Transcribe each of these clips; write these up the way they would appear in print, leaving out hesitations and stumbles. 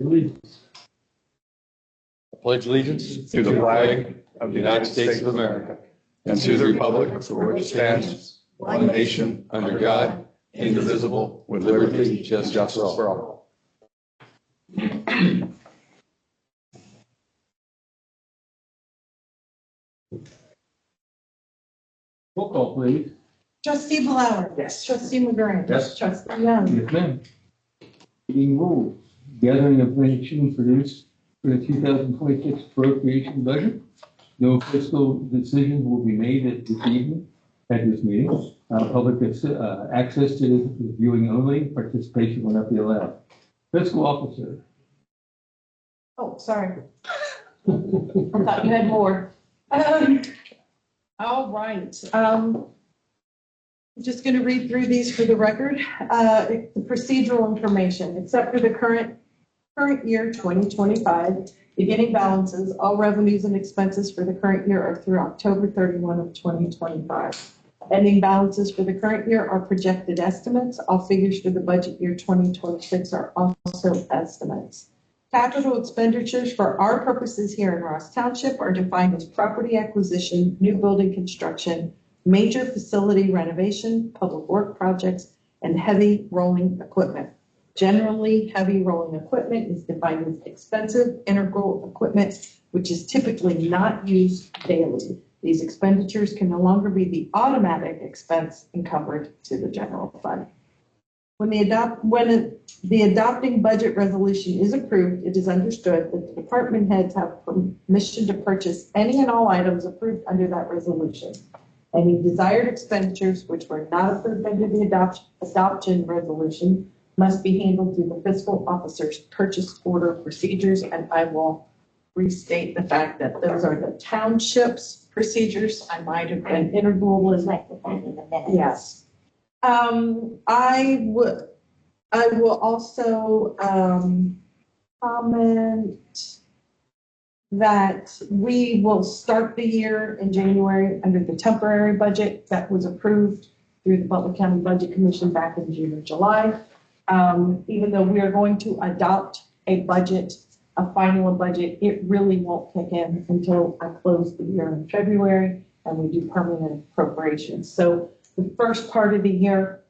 Allegiance. Pledge allegiance to the flag of the United States of America and to the republic for which it stands, one nation, under God, indivisible, with liberty and justice for all. Roll call, please. Trustee Blower. Yes. Trustee McGurran. Yes. Trustee Young. Yes, ma'am. Meeting rules. Gathering of information produced for the 2026 appropriation budget. No fiscal decisions will be made at this evening, at this meeting. Public access to this is viewing only. Participation will not be allowed. Fiscal officer. Oh, sorry. I thought you had more. All right. I'm just going to read through these for the record. The procedural information, except for the current year 2025, beginning balances, all revenues and expenses for the current year are through October 31 of 2025. Ending balances for the current year are projected estimates. All figures for the budget year 2026 are also estimates. Capital expenditures for our purposes here in Ross Township are defined as property acquisition, new building construction, major facility renovation, public work projects, and heavy rolling equipment. Generally, heavy rolling equipment is defined as expensive integral equipment, which is typically not used daily. These expenditures can no longer be the automatic expense encumbered to the general fund. When the adopting budget resolution is approved, it is understood that the department heads have permission to purchase any and all items approved under that resolution. Any desired expenditures which were not approved under the adoption resolution must be handled through the fiscal officer's purchase order procedures, and I will restate the fact that those are the township's procedures. I might have been integral in that. Yes. I will also comment that we will start the year in January under the temporary budget that was approved through the Butler County Budget Commission back in June or July. Even though we are going to adopt a budget, a final budget, it really won't kick in until I close the year in February and we do permanent appropriations. So the first part of the year,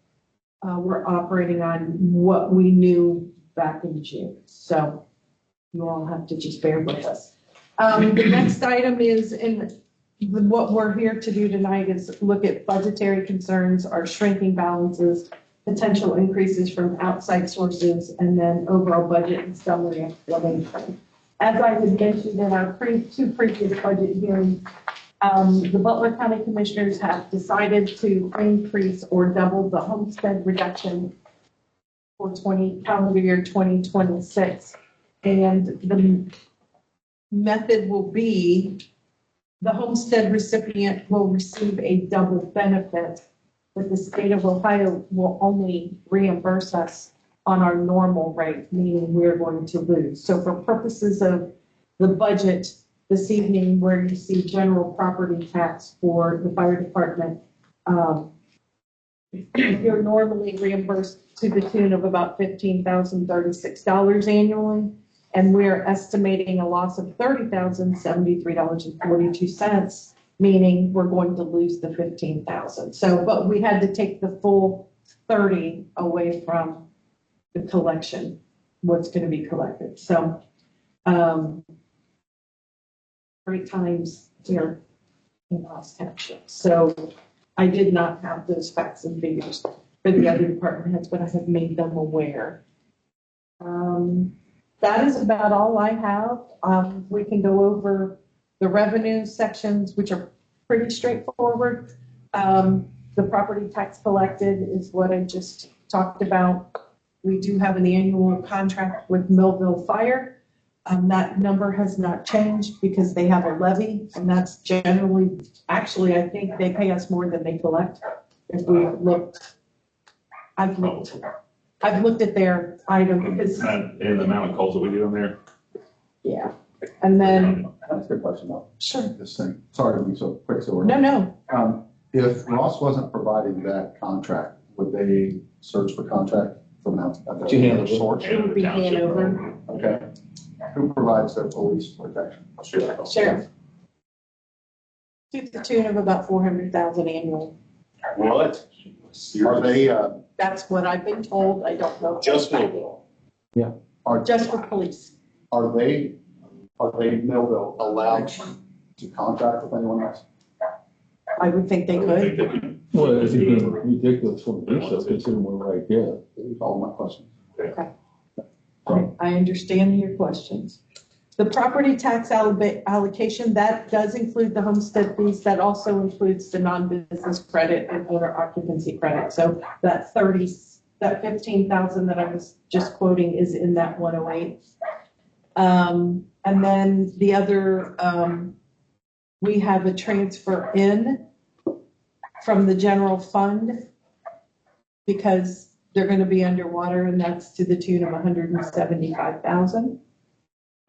we're operating on what we knew back in June. So you all have to just bear with us. The next item is what we're here to do tonight is look at budgetary concerns, our shrinking balances, potential increases from outside sources, and then overall budget and summary explanation. As I had mentioned in our two previous budget hearings, the Butler County Commissioners have decided to increase or double the homestead reduction for calendar year 2026. And the method will be the homestead recipient will receive a double benefit, but the state of Ohio will only reimburse us on our normal rate, meaning we're going to lose. So for purposes of the budget this evening, where you see general property tax for the fire department, you're normally reimbursed to the tune of about $15,036 annually, and we're estimating a loss of $30,073.42, meaning we're going to lose the $15,000. So, but we had to take the full 30 away from the collection, what's going to be collected. So, 3 times here in Ross Township. So I did not have those facts and figures for the other department heads, but I have made them aware. That is about all I have. We can go over the revenue sections, which are pretty straightforward. The property tax collected is what I just talked about. We do have an annual contract with Millville Fire. That number has not changed because they have a levy, and that's generally, actually, I think they pay us more than they collect. If we looked, I've looked at their item because And the amount of calls that we do on there. yeah, and then That's a good question though. sure, This thing, sorry to be so quick, so no, if Ross wasn't providing that contract, would they search for contract from an outside You handle it. source? it would be Hanover. Okay. Who provides their police protection? Sheriff. To the tune of about 400,000 annually. What? Are they, That's what I've been told. I don't know. Just mobile. Just for police. are they Millville allowed to contract with anyone else? I would think they could. Well, it'd be ridiculous for me, so considering we're right there. These are all my questions. I understand your questions. The property tax allocation, that does include the homestead fees. That also includes the non-business credit and owner occupancy credit. So that 15,000 that I was just quoting is in that 108. And then the other, we have a transfer in from the general fund because they're going to be underwater, and that's to the tune of 175,000.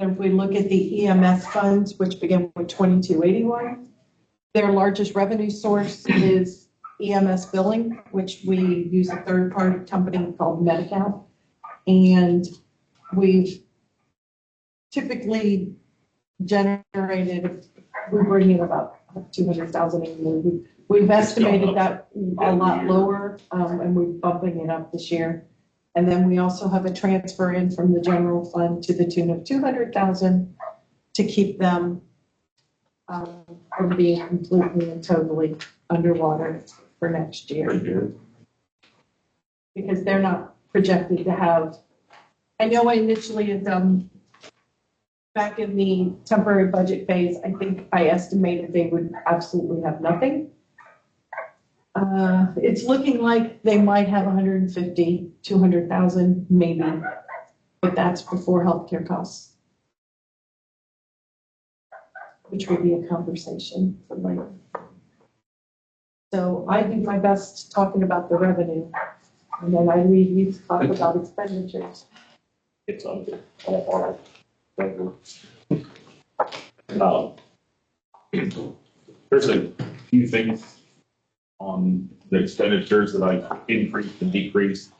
And if we look at the EMS funds, which begin with 2281, their largest revenue source is EMS billing, which we use a third-party company called Medi-Cal. And we've typically generated, we bring in about 200,000 annually. We've estimated that a lot lower, and we're bumping it up this year. And then we also have a transfer in from the general fund to the tune of 200,000 to keep them from being completely and totally underwater for next year. Because they're not projected to have, I know initially it's back in the temporary budget phase, I think I estimated they would absolutely have nothing. It's looking like they might have 150, 200,000 maybe, but that's before healthcare costs, which would be a conversation for later. So I do my best talking about the revenue, and then I leave you to talk about expenditures. It's on there. There's a few things on the expenditures that I increased and decreased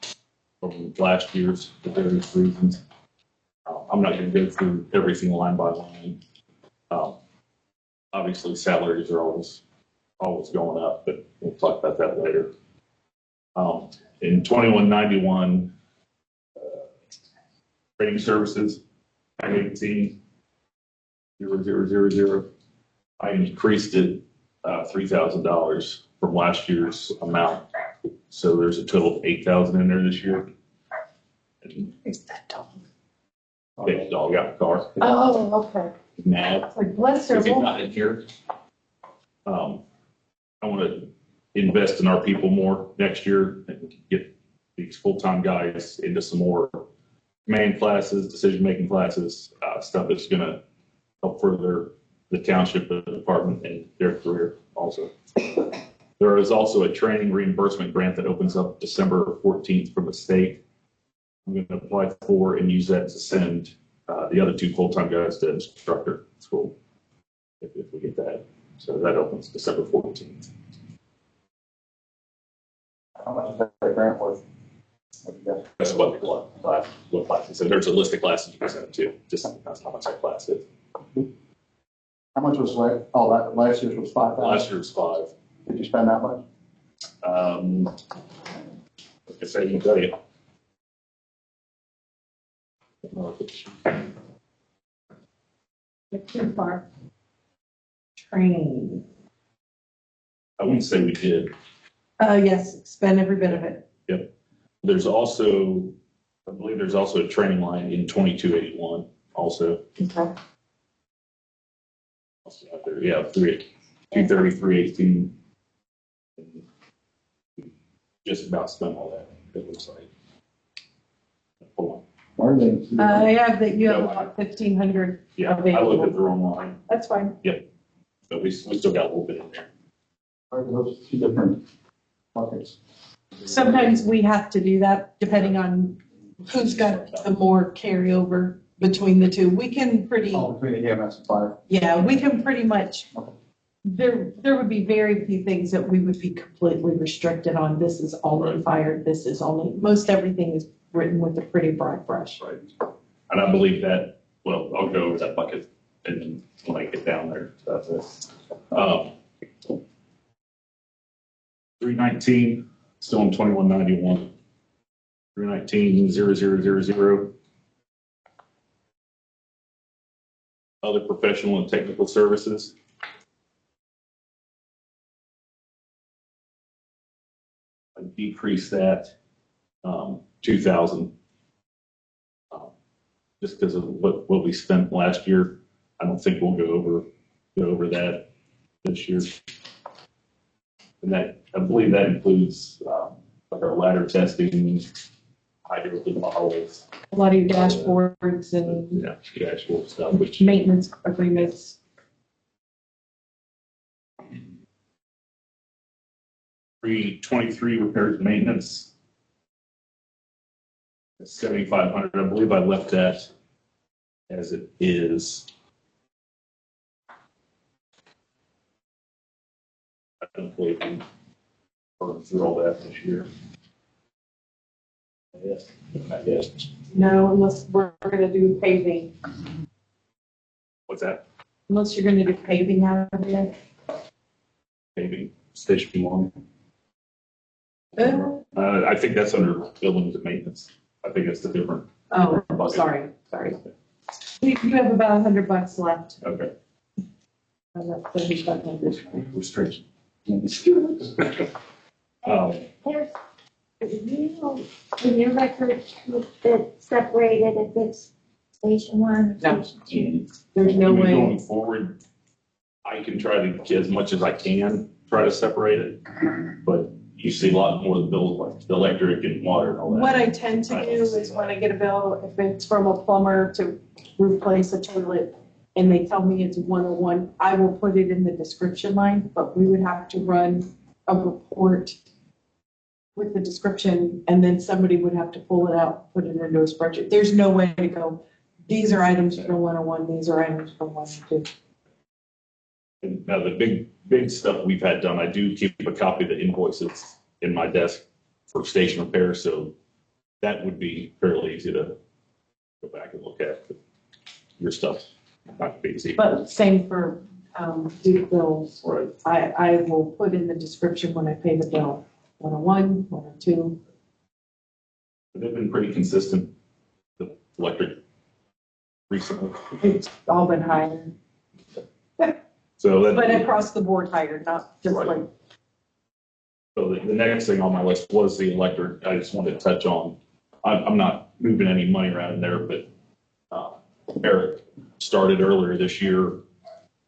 from last year's for various reasons. I'm not going to go through everything line by line. Obviously, salaries are always going up, but we'll talk about that later. In 2191, training services, 18,000, I increased it $3,000 from last year's amount. So there's a total of 8,000 in there this year. Where's that dog? Take the dog out of the car. Oh, okay. He's mad. It's like, bless her. Because he's not in here. I want to invest in our people more next year and get these full-time guys into some more command classes, decision-making classes, stuff that's going to help further the township and the department and their career also. There is also a training reimbursement grant that opens up December 14th from the state. I'm going to apply for and use that to send the other two full-time guys to instructor school if we get that. So that opens December 14th. How much is that grant worth? That's what the class is. So there's a list of classes you can send them to. Just that's how much that class is. How much was that last year's was 5,000? Last year was 5. Did you spend that much? Like I say, you can tell you. Too far. Training. I wouldn't say we did. Yes, spend every bit of it. Yep. There's also, I believe there's also a training line in 2281 also. Okay. Also out there. Yeah, 230, 318. Just about spent all that, it looks like. Hold Where are they? I have that you have No, about 1,500 on. Yeah, I available. looked at the wrong line, That's fine. but we still got a little bit in there. Where are those two different buckets? Sometimes we have to do that depending on who's got the more carryover between the two. We can pretty, Oh, between the EMS and fire. yeah, we can pretty much, there would be very few things that we would be completely restricted on. This is only fire, this is only, most everything is written with a pretty broad brush. Right. And I believe that, well, I'll go over that bucket and then when I get down there, that's it. 319, still in 2191. 319-0000. Other professional and technical services. I decreased that 2,000. Just because of what we spent last year. I don't think we'll go over that this year. And that, I believe that includes like our ladder testing, hydraulic models. A lot of your dashboards and Yeah, dashboard stuff, which maintenance agreements. 323 repairs and maintenance. 7,500. I believe I left that as it is. I don't believe we burned through all that this year. Yes, not yet. No, unless we're gonna do paving, What's that? unless you're gonna do paving out of it. Maybe station one. Uh, I think that's under buildings and maintenance. I think it's the different. Oh, sorry. You have about $100 left. Okay. That's 3,500. Restriction. There's, in your record, it's separated if it's station one or No. station two. There's no way. Going forward, I can try to get as much as I can, try to separate it, but you see a lot more of the bills, like the electric and water and all that. What I tend to do is when I get a bill, if it's from a plumber to replace a toilet and they tell me it's 101, I will put it in the description line, but we would have to run a report with the description and then somebody would have to pull it out, put it into a spreadsheet. There's no way to go, these are items for 101, these are items for 102. And now the big stuff we've had done, I do keep a copy of the invoices in my desk for station repairs, so that would be fairly easy to go back and look at. Your stuff not be easy. But same for due bills. Right. I will put in the description when I pay the bill, 101, 102. They've been pretty consistent, the electric recently. It's all been higher, So that. but across the board higher, not just Right. like, So the next thing on my list was the electric. I just wanted to touch on, I'm not moving any money around in there, but Eric started earlier this year,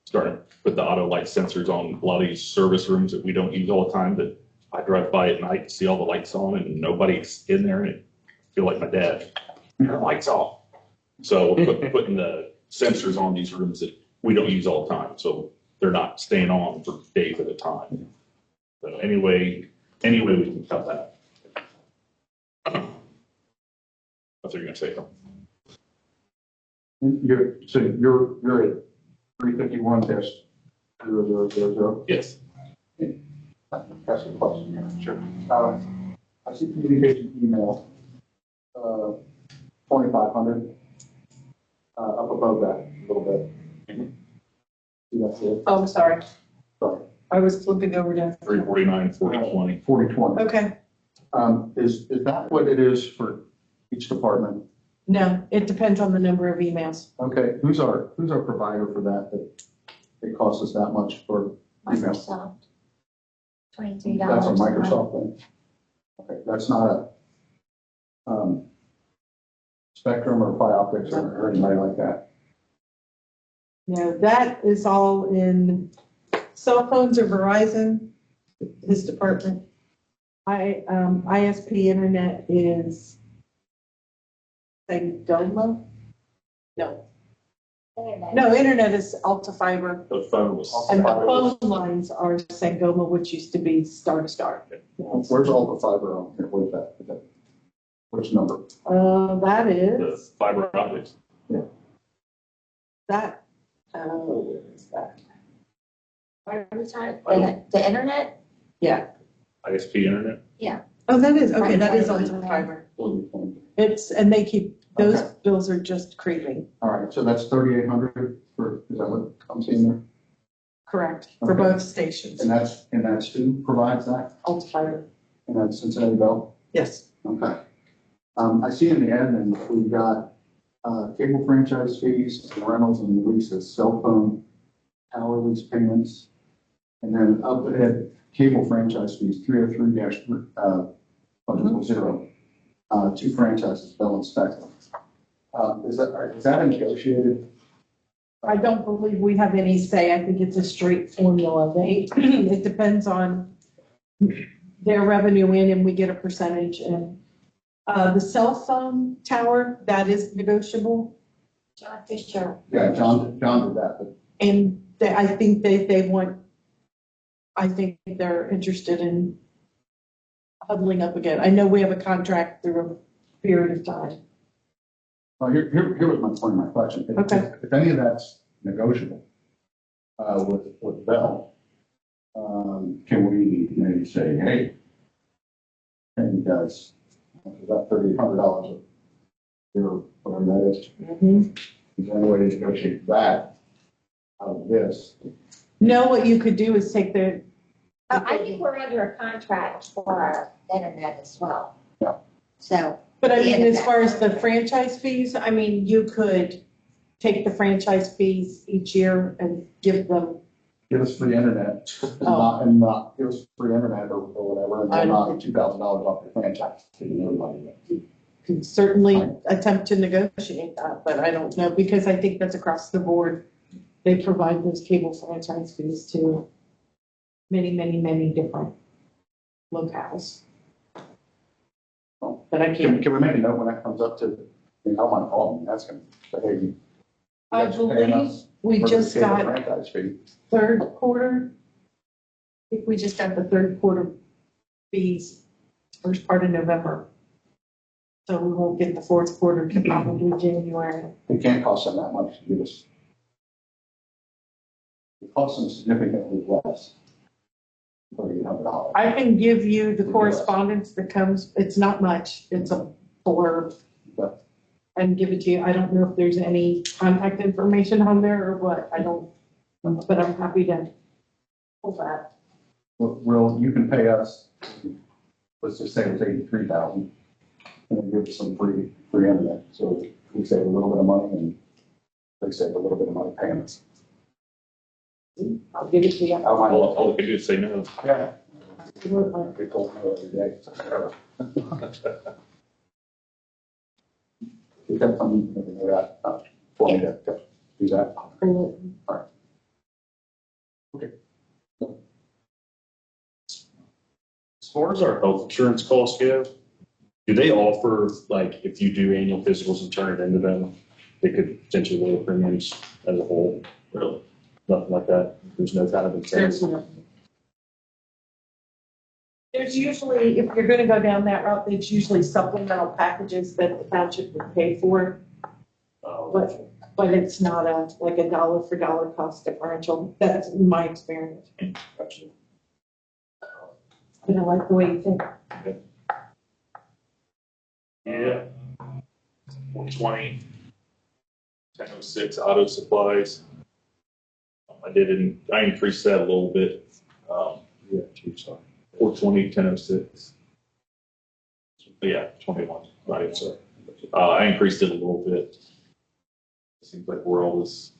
starting to put the auto light sensors on a lot of these service rooms that we don't use all the time, that I drive by at night and see all the lights on and nobody's in there, and I feel like my dad, the lights off. So putting the sensors on these rooms that we don't use all the time, so they're not staying on for days at a time. So anyway we can cut that. I thought you were gonna say something. You're at 351-0000. Yes. Ask a question here. Sure. I see communication email, 2,500, up above that a little bit. See, that's it. oh, sorry, Sorry. I was flipping over to, 349, 4020. 4020. okay. Is that what it is for each department? No, it depends on the number of emails. Okay, who's our provider for that it costs us that much for email? Microsoft. $23. That's a a month. Microsoft thing? Okay, that's not a, Spectrum or Optics or anybody like that? No, that is all in cell phones or Verizon, his department. ISP internet is Sangoma? No, internet is Alta Fiber. The phone was. And the phone lines are Sangoma, which used to be Star to Star. Where's all the fiber on here? Where's that? Which number? That The is, fiber optics. that, where is that? What are we talking, the internet? Yeah. ISP internet. Oh, that is, okay, that is Alta Fiber. It's, and they keep Those Okay. bills are just creeping, All right, so that's 3,800 for, is that what I'm seeing there? correct, for Okay. both stations. And that's who provides that? Altifier, And that's Cincinnati Bell? yes. Okay. I see in the admin, we've got cable franchise fees, and rentals and leases, cell phone, tower lease payments, and then up ahead, cable franchise fees, 303-0. Two franchises, Bell and Spectrum. Is that a negotiated? I don't believe we have any say. I think it's a straight formula. It depends on their revenue in and we get a percentage. And the cell phone tower, that is negotiable. John Fisher. Yeah, John did that, but And I think I think they're interested in huddling up again. I know we have a contract through a period of time. well, here was my point, my question. Okay. If any of that's negotiable with Bell, can we maybe say, hey, you guys, about $3,800 or whatever that is, is there any way to negotiate that out of this? No, what you could do is take the, I think we're under a contract for our internet as well. Yeah. So. but I mean, as far as the franchise fees, I mean, you could take the franchise fees each year and give them. Give us free internet and not give us free internet or whatever, and then knock $2,000 off your franchise. Could certainly attempt to negotiate that, but I don't know, because I think that's across the board. They provide those cable franchise fees to many, many, many different locales. But I can't. Can we make a note when that comes up to, I don't mind calling and asking, say, hey, you I guys are paying believe us we for just this cable got franchise fee. third quarter. I think we just got the third quarter fees, first part of November. So we won't get the fourth quarter to probably January. It can't cost them that much to give us. It costs them significantly less. $3,800. I can give you the correspondence that comes, it's not much, it's a blurb. Okay. And give it to you. I don't know if there's any contact information on there or what, I don't, but I'm happy to pull that. Well, you can pay us, let's just say it's 83,000, and then give us some free internet. So we save a little bit of money and they save a little bit of money paying us. I'll give it to you. All we can do is say no. Yeah. They told me every day. Is that something that for me to do that? All right. Okay. As far as our health insurance costs go, do they offer, like, if you do annual physicals and turn it into them, they could potentially lower premiums as a whole? Really? Nothing like that? There's no kind of incentive? There's usually, if you're gonna go down that route, there's usually supplemental packages that the township would pay for. But it's not like a dollar for dollar cost differential. That's my experience. Gotcha. I don't like the way you think. Yeah. 120, 1006 auto supplies. I increased that a little bit. Yeah, sorry. 420, 1006. Yeah, 21, right, sorry. I increased it a little bit. It seems like we're always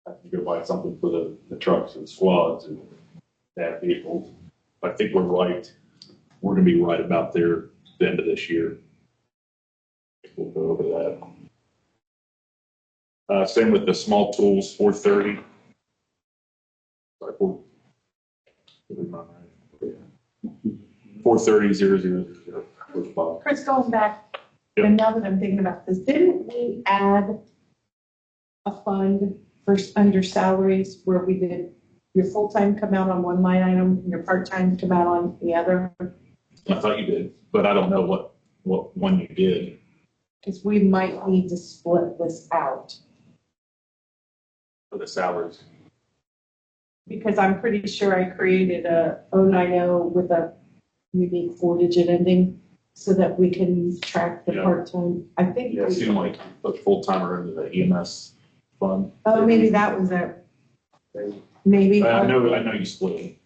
having to go buy something for the trucks and squads and that vehicles. I think we're right. We're gonna be right about there at the end of this year. We'll go over that. Same with the small tools, 430. Sorry, 430,000. Chris, going back, Yep. and now that I'm thinking about this, didn't we add a fund for under salaries where we did your full-time come out on one line item, and your part-time come out on the other? I thought you did, but I don't know what one you did. Because we might need to split this out. For the salaries. Because I'm pretty sure I created a 090 with a unique 4-digit ending. so that we can track the Yeah. part-time. I think, Yeah, it seemed like you put full-timer into the EMS fund. oh, maybe that was it. Maybe. I know you split it.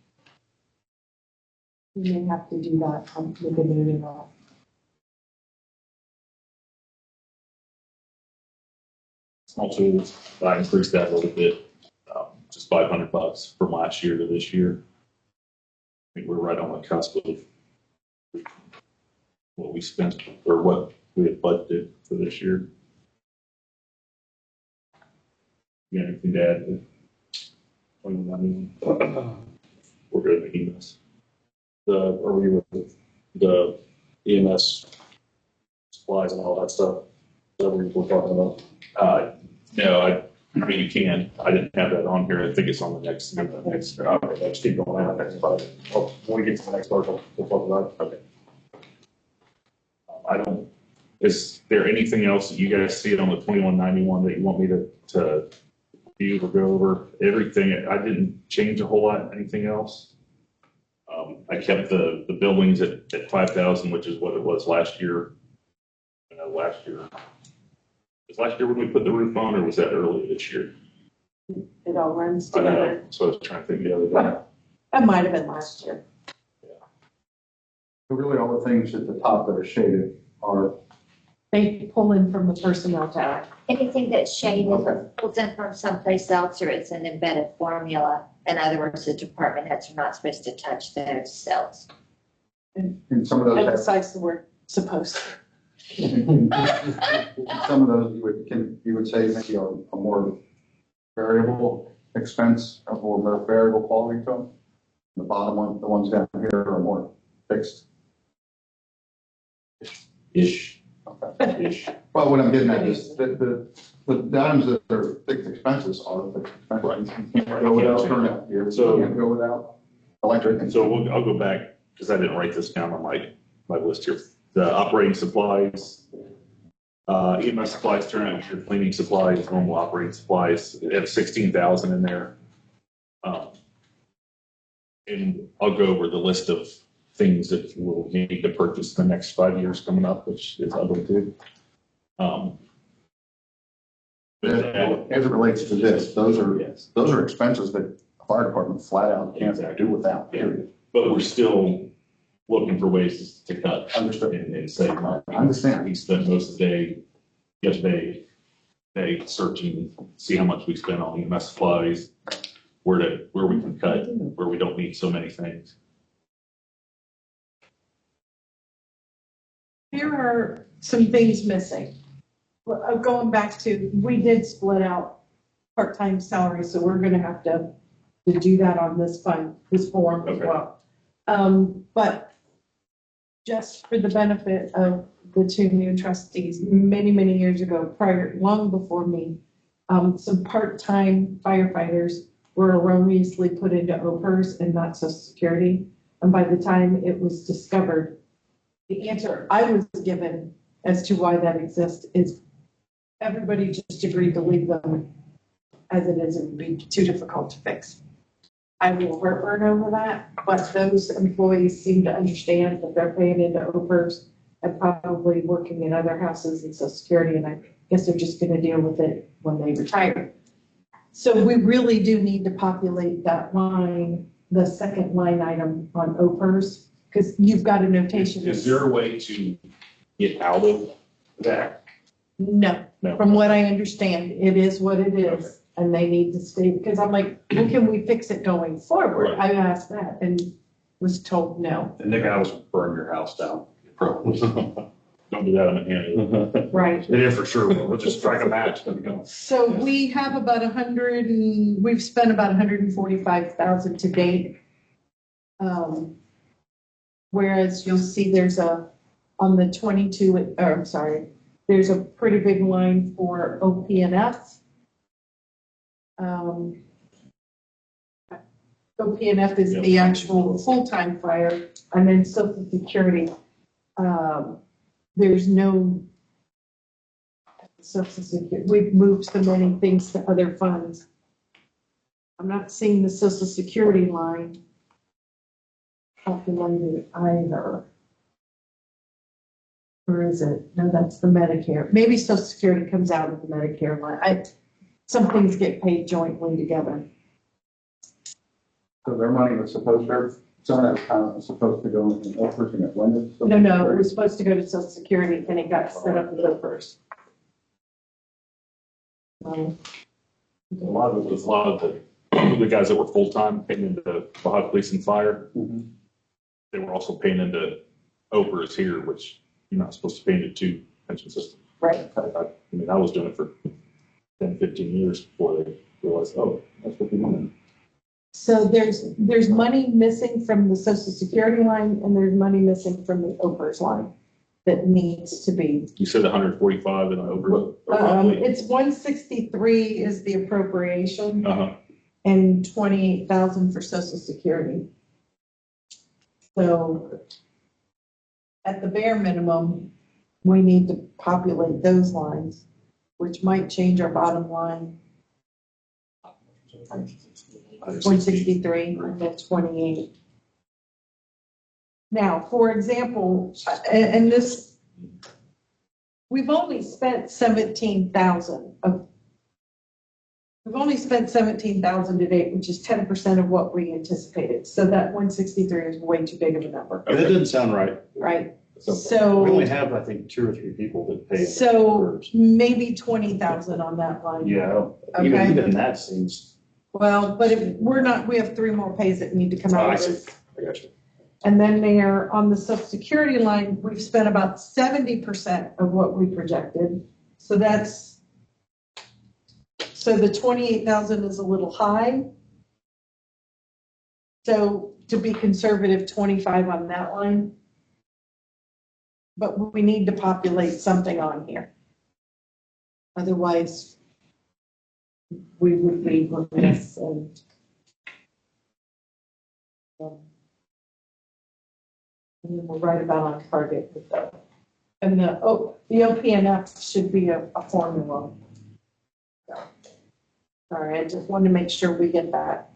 We may have to do that. I'm looking at it all. Small tools, I increased that a little bit, just $500 from last year to this year. I think we're right on the cusp of what we spent or what we had budgeted for this year. You got anything to add to 2191? We're good at EMS. Are we with the EMS supplies and all that stuff? Is that what we're talking about? No, I mean, you can. I didn't have that on here. I think it's on the next. Okay, let's keep going on the next part. Well, when we get to the next part, we'll talk about it. Okay. Is there anything else that you guys see on the 2191 that you want me to view or go over? Everything, I didn't change a whole lot, anything else. I kept the buildings at 5,000, which is what it was last year. Last year. Was last year when we put the roof on, or was that earlier this year? It all runs I together. know, so I was trying to think the other day. That might have been last year. So really, all the things at the top that are shaded are, They pull in from the personnel tab. Anything that's shaded Okay. pulls in from someplace else, or it's an embedded formula. In other words, the department heads are not supposed to touch those cells. and some of those have, Emphasize the word supposed. some of those you would say maybe are a more variable expense, or more variable quality to them. The bottom one, the ones down here are more fixed. Ish. Okay. Ish. Well, what I'm getting at is that the items that are fixed expenses are fixed expenses. You can't go without turnout here. So- You can't go without electric. And So I'll go back, because I didn't write this down on my list here. The operating supplies, EMS supplies, turnout, your cleaning supplies, normal operating supplies, it have 16,000 in there. And I'll go over the list of things that we'll need to purchase in the next 5 years coming up, which is ugly too. As it relates to this, those Yes. are expenses that the fire department flat out can't do without, period. But we're still looking for ways to cut Understood. and save money. I understand. We spent most of the day, yesterday, searching, see how much we spent on EMS supplies, where we can cut, where we don't need so many things. Here are some things missing. Well, going back to, we did split out part-time salaries, so we're gonna have to do that on this fund, this form as Okay. well. But just for the benefit of the two new trustees, many, many years ago, long before me, some part-time firefighters were erroneously put into OPERS and not Social Security. And by the time it was discovered, the answer I was given as to why that exists is everybody just agreed to leave them as it is. It would be too difficult to fix. I will heartburn over that, but those employees seem to understand that they're paying into OPERS and probably working in other houses in Social Security, and I guess they're just gonna deal with it when they retire. So we really do need to populate that line, the second line item on OPERS, because you've got a notation. Is there a way to get out of that? No, No. from what I understand, it is what it is, and they need to stay, because I'm like, well, can we fix it going forward? Right. I asked that and was told no. And Nick, I was burn your house down. Don't do that on the hand. Right. It is for sure. We'll just strike a match. There we go. So we have about we've spent about 145,000 to date. Whereas you'll see there's on the 22, or I'm sorry, there's a pretty big line for OP&F. OP&F is the actual full-time fire, and then Social Security. There's no Social Security. We've moved so many things to other funds. I'm not seeing the Social Security line calculated either. Or is it? No, that's the Medicare. Maybe Social Security comes out of the Medicare line. Some things get paid jointly together. So their money was supposed to, some of that time was supposed to go in Oakers and it went in. No, it was supposed to go to Social Security and it got set up as OPERS. A lot of the guys that were full-time paying into Ohio Police and Fire, Mhm. they were also paying into OPERS here, which you're not supposed to pay into two pension systems. Right. I mean, I was doing it for 10, 15 years before they realized, oh, that's what we're doing. So there's money missing from the Social Security line and there's money missing from the OPERS line that needs to be. You said 145 in OPERS? It's 163 is the appropriation Uh-huh. and 28,000 for Social Security. So at the bare minimum, we need to populate those lines, which might change our bottom line. 163 and then 28. Now, for example, and this, we've only spent 17,000 of, we've only spent 17,000 to date, which is 10% of what we anticipated. So that 163 is way too big of a number, That doesn't sound right. right? We So, only have, I think, 2 or 3 people that pay. so maybe 20,000 on that line. Yeah, Okay. even that seems. Well, but if we're not, we have 3 more pays that need to come out I of see. this. I got you. And then there, on the Social Security line, we've spent about 70% of what we projected. So that's, so the 28,000 is a little high. So to be conservative, 25 on that line. But we need to populate something on here. Otherwise, we would be remiss and and then we're right about on target with that. And the OPNF should be a formula. So, all right, I just wanted to make sure we get that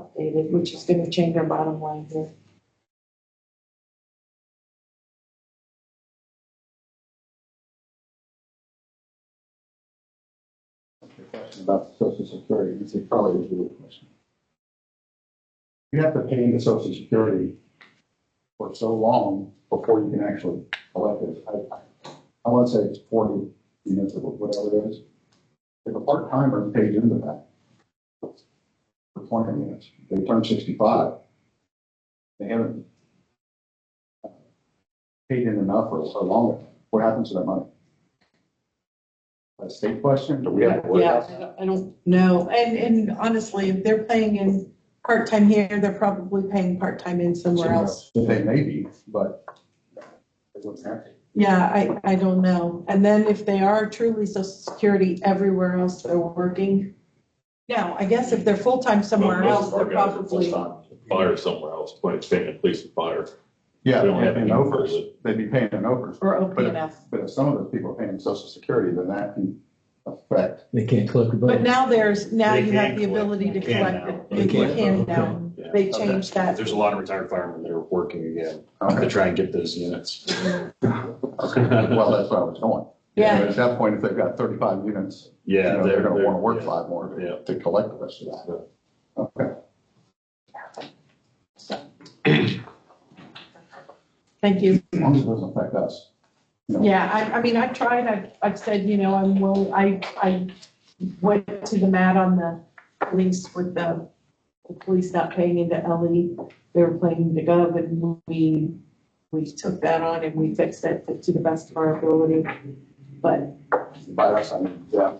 updated, which is going to change our bottom line here. Your question about Social Security, it's probably a good question. You have to pay into Social Security for so long before you can actually collect it. I want to say it's 40 units or whatever it is. If a part-timer pays into that for 20 units, they turn 65, they haven't paid in enough or longer. What happens to that money? A state question? Do we have to worry about that? Yeah, I don't know. And honestly, if they're paying in part-time here, they're probably paying part-time in somewhere else. They may be, but they wouldn't have to. Yeah, I don't know. And then if they are truly Social Security everywhere else they're working. Now, I guess if they're full-time somewhere Most else, of our they're guys are probably, full-time. Fire somewhere else, when it's paying police and fire. Yeah, We don't have and any OPERS, further. they'd be paying an OPERS. or But OPNF. if some of those people are paying Social Security, then that can affect. They can't collect the But budget. now They you have can the collect. ability to They can collect now. it. They You can? can now. Yeah. They changed that. There's a lot of retired firemen that are working again to Okay. try and get those units. Okay. Well, that's where I was going. Yeah. But at that point, if they've got 35 units, Yeah, they're going to want to work yeah. 5 more Yeah. to collect the rest of that. Okay. Thank you. As long as it doesn't affect us. You know, Yeah, I mean, I've tried, I've said, I went to the mat on the police with the police not paying into LE. They were paying into Gov and we took that on and we fixed it to the best of our ability. But by us, I mean, yeah,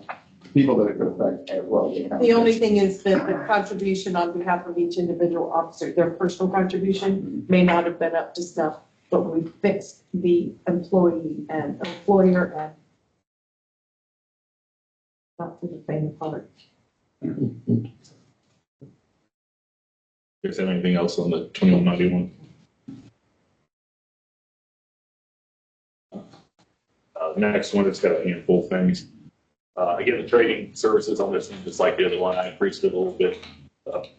people that it could affect as well. the only thing is that the contribution on behalf of each individual officer, their personal contribution may not have been up to snuff, but we fixed the employee and employer and not for the faint of heart. You guys have anything else on the 2191? Next one, it's got a handful of things. Again, the training services on this one, just like the other one, I increased it a little bit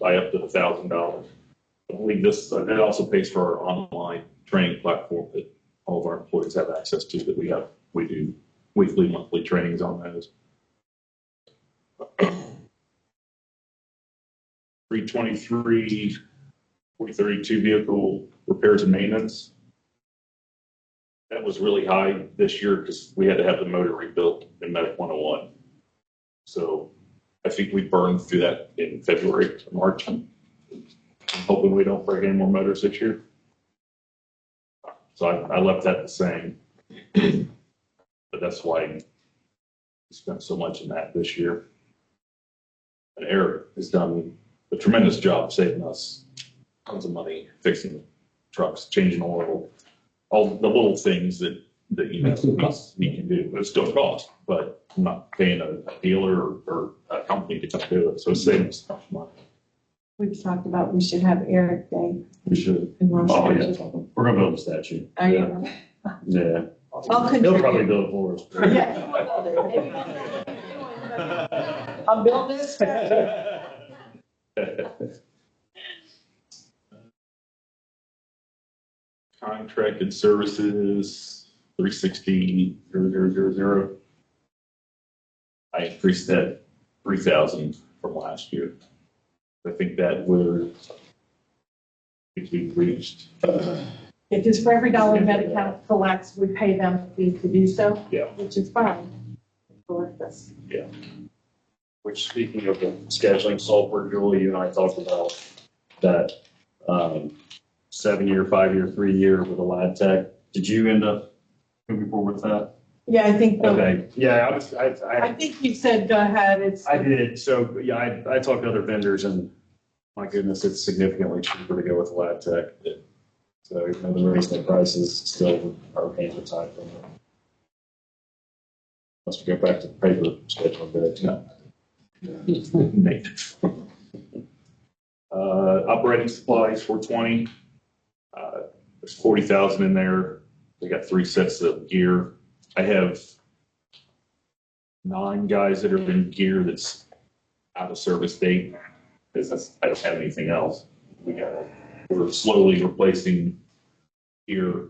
by up to $1,000. I believe this, it also pays for our online training platform that all of our employees have access to, that we do weekly, monthly trainings on those. 323, 432 vehicle repairs and maintenance. That was really high this year because we had to have the motor rebuilt in Medic 101. So I think we burned through that in February or March. I'm hoping we don't break any more motors this year. So I left that the same. But that's why we spent so much in that this year. And Eric has done a tremendous job saving us tons of money, fixing trucks, changing oil, all the little things that you know he can do. It still costs, but I'm not paying a dealer or a company to come do it. So it's saving us much money. We've talked about we should have Eric Day We should. in Ross. Oh, yeah. We're gonna build a statue. Are you? Yeah. I'll He'll probably contribute. build it for us. Yeah. I'll build this statue. Contracted services, 360,000. I increased that 3,000 from last year. I think that we reached. Because for every dollar Medi-Cal collects, we pay them a fee to do so. Yeah. Which is fine. For this. Yeah. Which, speaking of the scheduling software, Julie, you and I talked about that 7-year, 5-year, 3-year with a lab tech. Did you end up moving forward with that? Yeah, I think. Okay. Yeah, I think you said go ahead. I did. So yeah, I talked to other vendors, and my goodness, it's significantly cheaper to go with lab tech. So even though the raising the prices, still our hands are tied from it. Unless we go back to the paper scheduling bit. Operating supplies, 420. There's 40,000 in there. We got 3 sets of gear. I have 9 guys that are in gear that's out of service date because I don't have anything else. We're slowly replacing gear.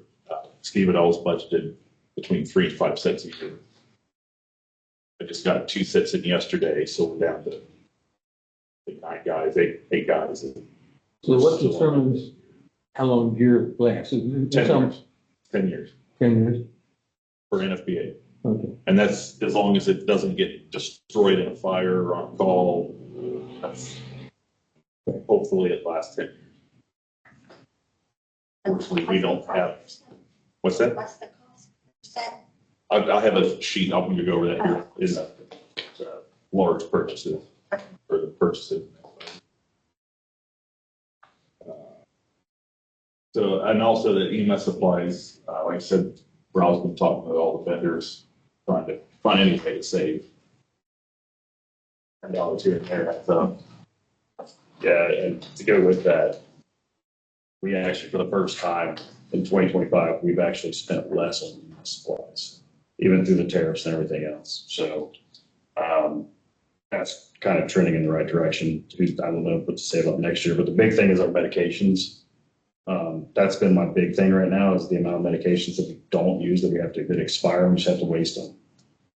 Steve had always budgeted between 3 and 5 sets a year. I just got 2 sets in yesterday, so we're down to 9 guys, 8 guys. So what determines how long gear lasts? 10 years. 10 years 10 years? for NFPA. Okay. And that's as long as it doesn't get destroyed in a fire or on call. That's, hopefully it lasts 10 years. Unfortunately, we don't have. What's that? What's the cost percent? I have a sheet. I'm going to go over that here. Is large purchases or the purchases. So, and also the EMS supplies, like I said, Rob's been talking with all the vendors, trying to find any way to save $10 here and there. So, Yeah, and to go with that, we actually, for the first time in 2025, we've actually spent less on supplies, even through the tariffs and everything else. So that's kind of trending in the right direction. I don't know what to say about next year, but the big thing is our medications. That's been my big thing right now is the amount of medications that we don't use that we have to expire and we just have to waste them.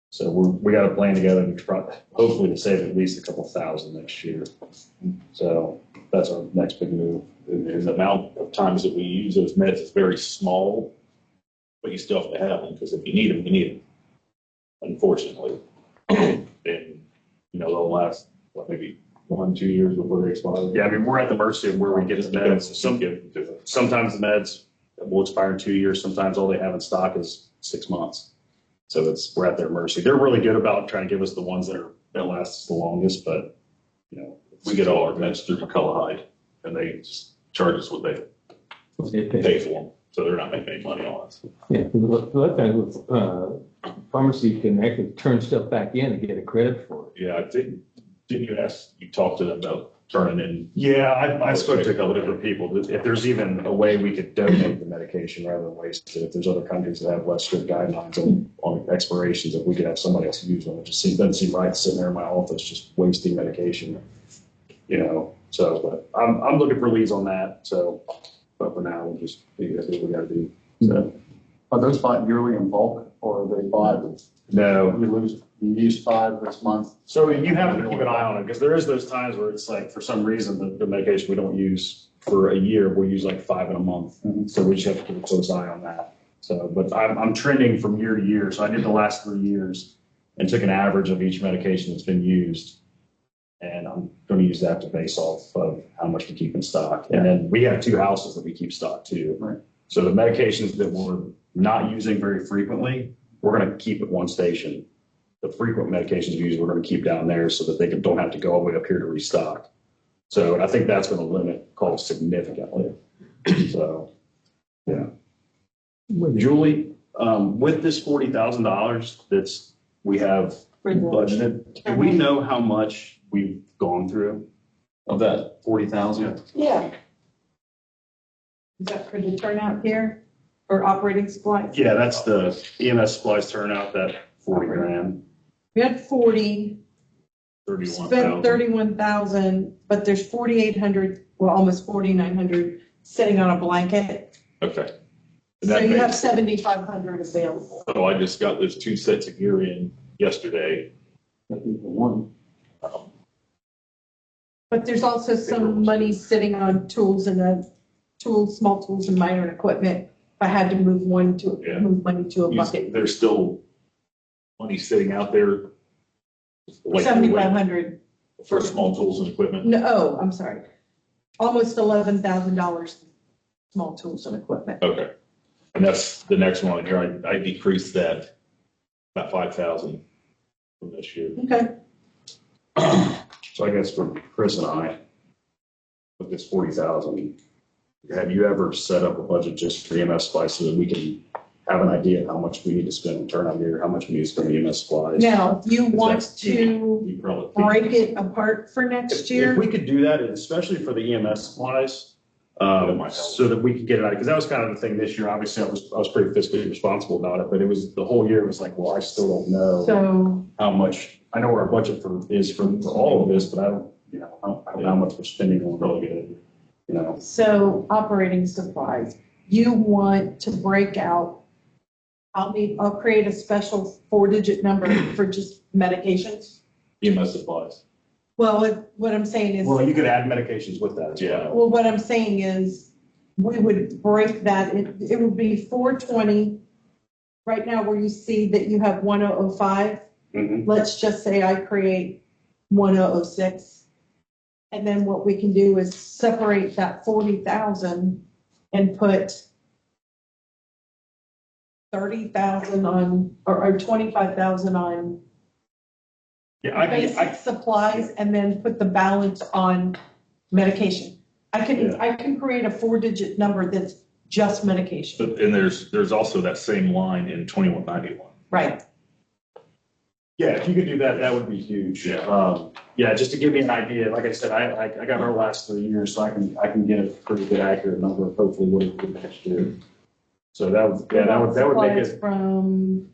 So we got a plan together to try, hopefully to save at least a couple thousand next year. So that's our next big move. and the amount of times that we use those meds is very small, but you still have to have them because if you need them, you need them. Unfortunately, and they'll last maybe 1-2 years before they expire. Yeah, I mean, we're at the mercy of where we get the meds. Sometimes the meds will expire in 2 years. Sometimes all they have in stock is 6 months. So we're at their mercy. They're really good about trying to give us the ones that last us the longest, but We get all our meds through McCullough, and they just charge us what they pay for them. So they're not making any money on us. Yeah, so that kind of pharmacy can actually turn stuff back in and get a credit for it. Yeah, I think, didn't you talk to them about turning in? yeah, I spoke to a couple different people. If there's even a way we could donate the medication rather than waste it, if there's other countries that have less strict guidelines on expirations, if we could have somebody else use them, it just doesn't seem right sitting there in my office just wasting medication. So, but I'm looking for leads on that. So, but for now, we'll just do what we got to do. So, Are those bought yearly in bulk or are they bought, No. you use 5 this month? So you have to keep an eye on it because there is those times where it's like, for some reason, the medication we don't use for a year, we'll use like 5 in a month. Mhm. So we just have to keep a close eye on that. So, but I'm trending from year to year. So I did the last 3 years and took an average of each medication that's been used. And I'm going to use that to base off of how much we keep in stock. And then we have 2 houses that we keep stock too. Right. So the medications that we're not using very frequently, we're going to keep at one station. The frequent medications we use, we're going to keep down there so that they don't have to go all the way up here to restock. So I think that's going to limit calls significantly. So, yeah. Julie, with this $40,000 that's we have budgeted, do we know how much we've gone through of that 40,000? Yeah. Is that for the turnout gear or operating supplies? Yeah, that's the EMS supplies turnout, that 40 grand. We had 40, 31,000. spent 31,000, but there's 4,800, well, almost 4,900 sitting on a blanket. Okay. And So that you have makes- 7,500 available. So I just got those 2 sets of gear in yesterday. I think the one. But there's also some money sitting on tools and small tools and minor equipment. If I had to move move money to a bucket. There's still money sitting out there. like 7,500. For small tools and equipment. No, oh, I'm sorry. Almost $11,000 small tools and equipment. Okay. And that's the next one here. I decreased that about 5,000 from this year. Okay. So I guess for Chris and I, with this 40,000, have you ever set up a budget just for EMS supplies so that we can have an idea of how much we need to spend in turnout gear, how much we need to spend in EMS supplies? Now, if you want to You probably break it apart for next If year, we could do that, and especially for the EMS supplies, so that we could get it out, because that was kind of the thing this year. Obviously, I was pretty fiscally responsible about it, but it was the whole year. It was like, well, I still don't know so how much. I know what our budget is for all of this, but I don't, I don't know how much we're spending on really good, So operating supplies, you want to break out, I'll create a special 4-digit number for just medications. EMS supplies. Well, what I'm saying is, Well, you could add medications with that as Yeah. well. well, what I'm saying is, we would break that, it would be 420. Right now, where you see that you have 1005, Mhm. let's just say I create 1006. And then what we can do is separate that 40,000 and put 30,000 on, or 25,000 on Yeah, I basic supplies, and then put the balance on medication. I Yeah. can create a 4-digit number that's just medication. But, and there's also that same line in 2191. Right. Yeah, if you could do that, that would be huge. Yeah. Yeah, just to give me an idea, like I said, I got our last 3 years, so I can get a pretty good accurate number of hopefully what it would be next year. So that would make Supplies it, from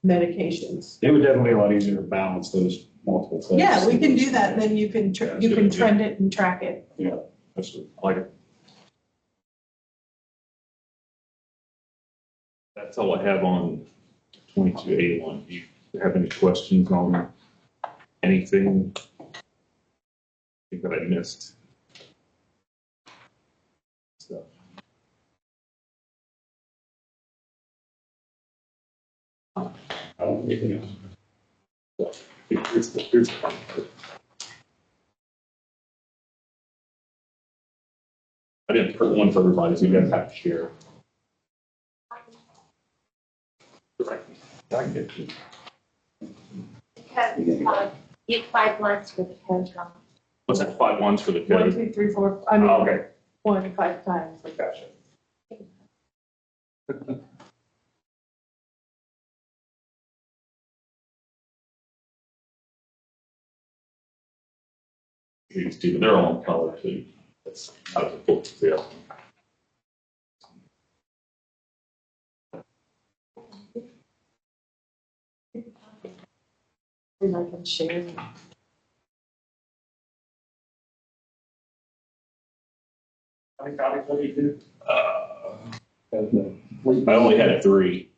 medications. it would definitely be a lot easier to balance those multiple things. Yeah, we can do that, then you can trend it and track it. Yeah, that's, I like it. That's all I have on 2281. Do you have any questions on anything? Think that I missed? Stuff. I don't think anything else. Here's the part. I didn't print one for everybody, so you guys have to share. I can get you. Because you get 5 months for the code drop. What's that, 5 ones for the 1, code? 2, 3, 4, Oh, okay. 1 5 times. Gotcha. They're all in color too. That's out of the book, yeah. And I can share. How many copies do you do? I only had 3.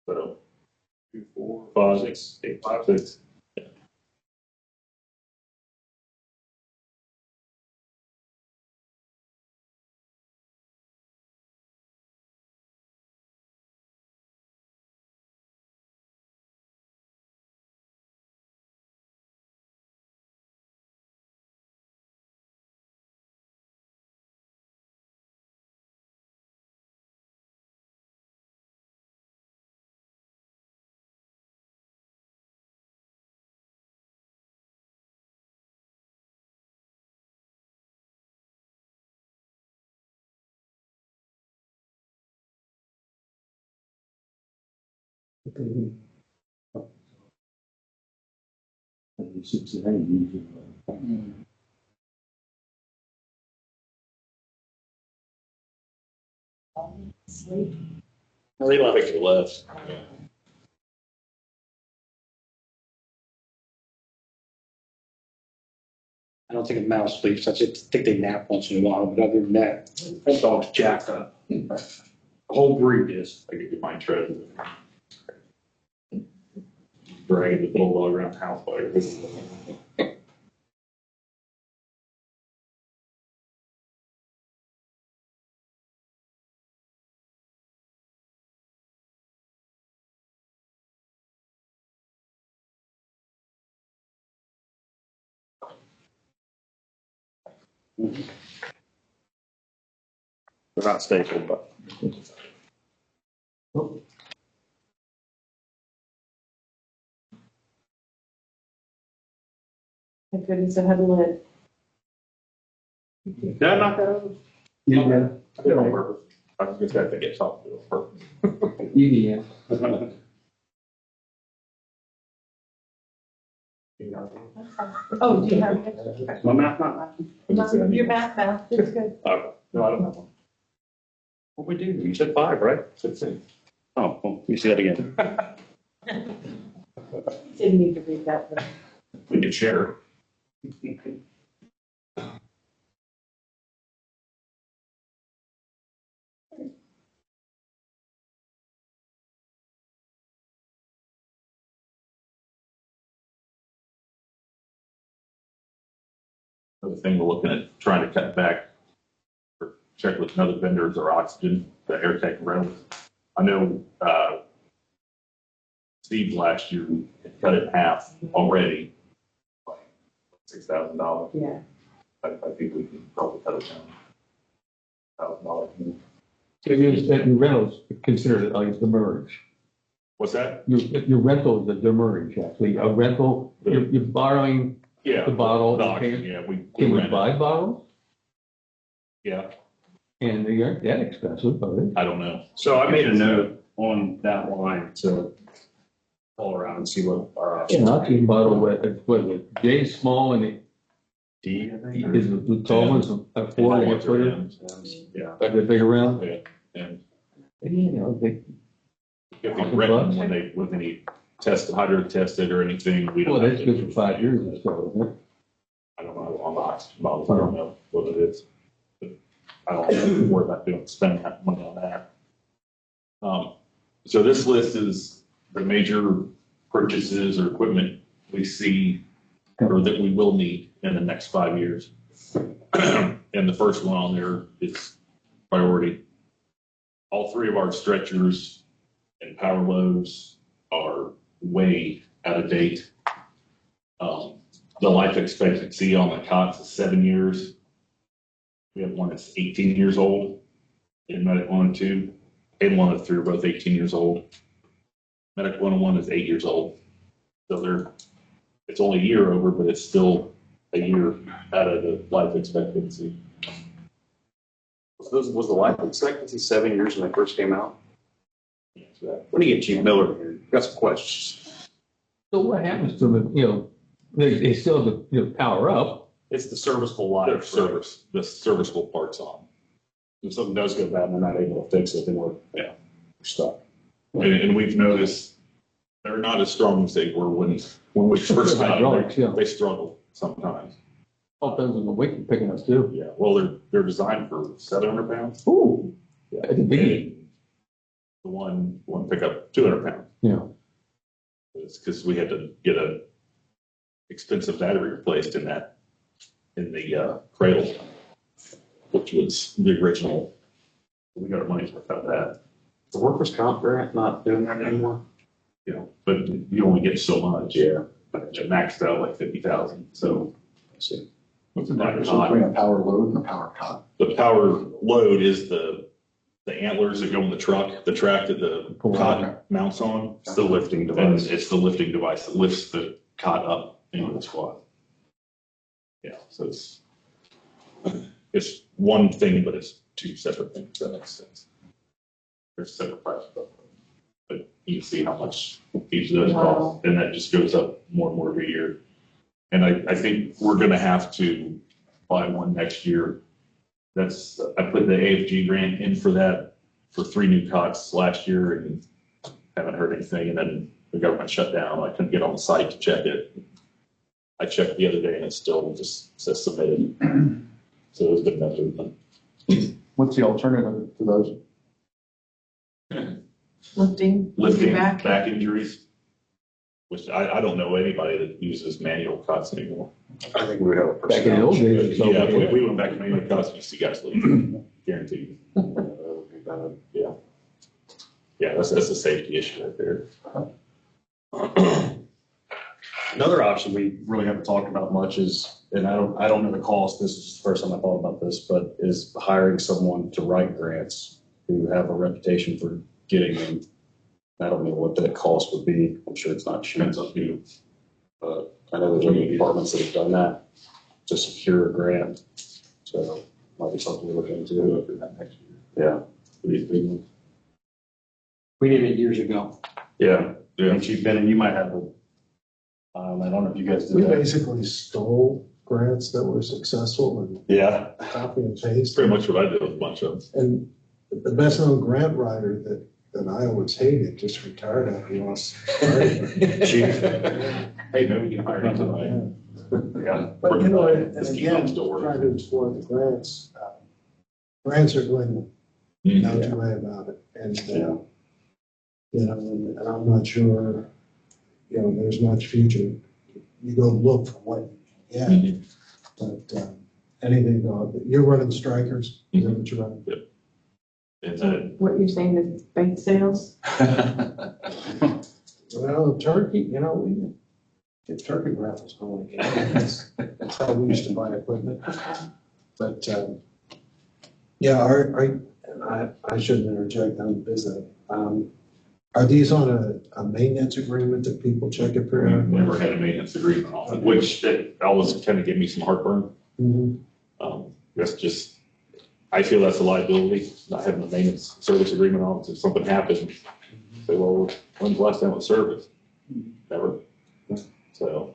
So 2, 4, 5, 6, 8, 5, 6. Cincinnati usually. Sleep. They like it left. I don't think a mouse sleeps. I just think they nap once in a while, but other than that, that dog's jacked up. The whole breed is. I could find treasure. Dragging the bulldog around the house by her. They're not stapled, but. Thank goodness it had a lid. Did I knock that over? Yeah. I did it on purpose. I was just got to get something on purpose. Yeah. Oh, do you have it? My mouth not laughing. Your math mouth, it's good. No, I don't know. What we do? You said 5, right? 6. Oh, well, you see that again. Didn't need to read that, but. We can share. Another thing we're looking at trying to cut back, or check with another vendors or oxygen, the air tech rentals. I know Steve last year had cut it in half already, like $6,000. Yeah. I think we can probably cut it down $1,000. So your rentals considered like the merge. What's that? Your rental is a demurrage, actually. A rental, you're borrowing Yeah. the bottle. The auction, yeah, we Can we rent it. buy bottles? Yeah, And they aren't that expensive, are they? I don't know. So I made a note on that line to call around and see what our An options are. oxygen bottle, what, J's small and it D, I think. is the tall ones, a 4 and a footer, Yeah. like the bigger round. Yeah, and You know, they, if they rent them when they need tested, hydro tested or anything, we don't. well, have that's to- good for 5 years or so, isn't it? I don't know on the oxygen bottles, I don't know what it is. But I don't have to worry about spending that money on that. So this list is the major purchases or equipment we see or that we will need in the next 5 years. And the first one on there is priority. All 3 of our stretchers and power loads are way out of date. The life expectancy on the cots is 7 years. We have one that's 18 years old in Medic 1 and 2, and 1 and 3 are both 18 years old. Medic 101 is 8 years old. So it's only a year over, but it's still a year out of the life expectancy. Was the life expectancy 7 years when they first came out? So When do you get Chief Miller here? Got some questions. So what happens to them, they still have to power up. It's the serviceable their life. the serviceable parts on. If something does go bad and they're not able to fix it, then we're stuck. And we've noticed they're not as strong as they were when we first got Hydraulics, yeah. them. They struggle sometimes. All depends on the weight you're picking up too. Yeah, well, they're designed for 700 pounds. Ooh, Yeah. that's a biggie. the one pickup 200 pounds. Yeah. It's because we had to get a expensive battery replaced in the cradle, which was the original. We got our money's worth out of that, The workers' comp grant not doing that anymore? but you only get so much. Yeah. But it maxed out like 50,000. So I see. What's the difference between a power load and a power cot? the power load is the antlers that go in the truck, the track that the cot mounts on. It's the lifting And device. it's the lifting device that lifts the cot up into the squat. Yeah, so it's one thing, but it's two separate things. That makes sense. There's separate prices, but you can see how much each of those cost, and that just goes up more and more every year. And I think we're gonna have to buy one next year. I put the AFG grant in for that, for 3 new cots last year, and haven't heard anything, and then the government shut down. I couldn't get on the site to check it. I checked the other day and it still just says submitted. So it's been no movement. What's the alternative to those? Lifting back. back injuries, which I don't know anybody that uses manual cots anymore. I think we would have a Back in the old days. Yeah, if we went back to manual cots, you see guys leave, guaranteed. Yeah. Yeah, that's a safety issue right there. Another option we really haven't talked about much is, and I don't know the cost, this is the first time I thought about this, but is hiring someone to write grants who have a reputation for getting them. I don't know what that cost would be. I'm sure it's not cheap. Depends on who. But I know there's other departments that have done that to secure a grant. So might be something to look into. We'll do that next year. Yeah. For these big ones. We did it years ago. Yeah. Yeah. And Chief Bennon, you might have a, I don't know if you guys did We that. basically stole grants that were successful and Yeah. copy and It's paste. pretty much what I did with a bunch of them. And the best known grant writer that I always hated just retired after he lost. Chief. Hey, maybe we can hire him tonight. Yeah. But you know, and Just keep again, them still working. trying to explore the grants, grants are going to know Mhm. two way about it. And, and I'm not sure, there's much future. You go look for what you can get. But anything, you're running strikers, is that what you're running? And then, What you're saying is bank sales? Well, turkey, we get turkey raffles going again. That's how we used to buy equipment. But, yeah, I shouldn't interject on business. Are these on a maintenance agreement that people check it for? we've never had a maintenance agreement on it, which that always kind of give me some heartburn. Mhm. That's just, I feel that's a liability, not having a maintenance service agreement on it. If something happens, say, well, when's the last time it was serviced? Never. So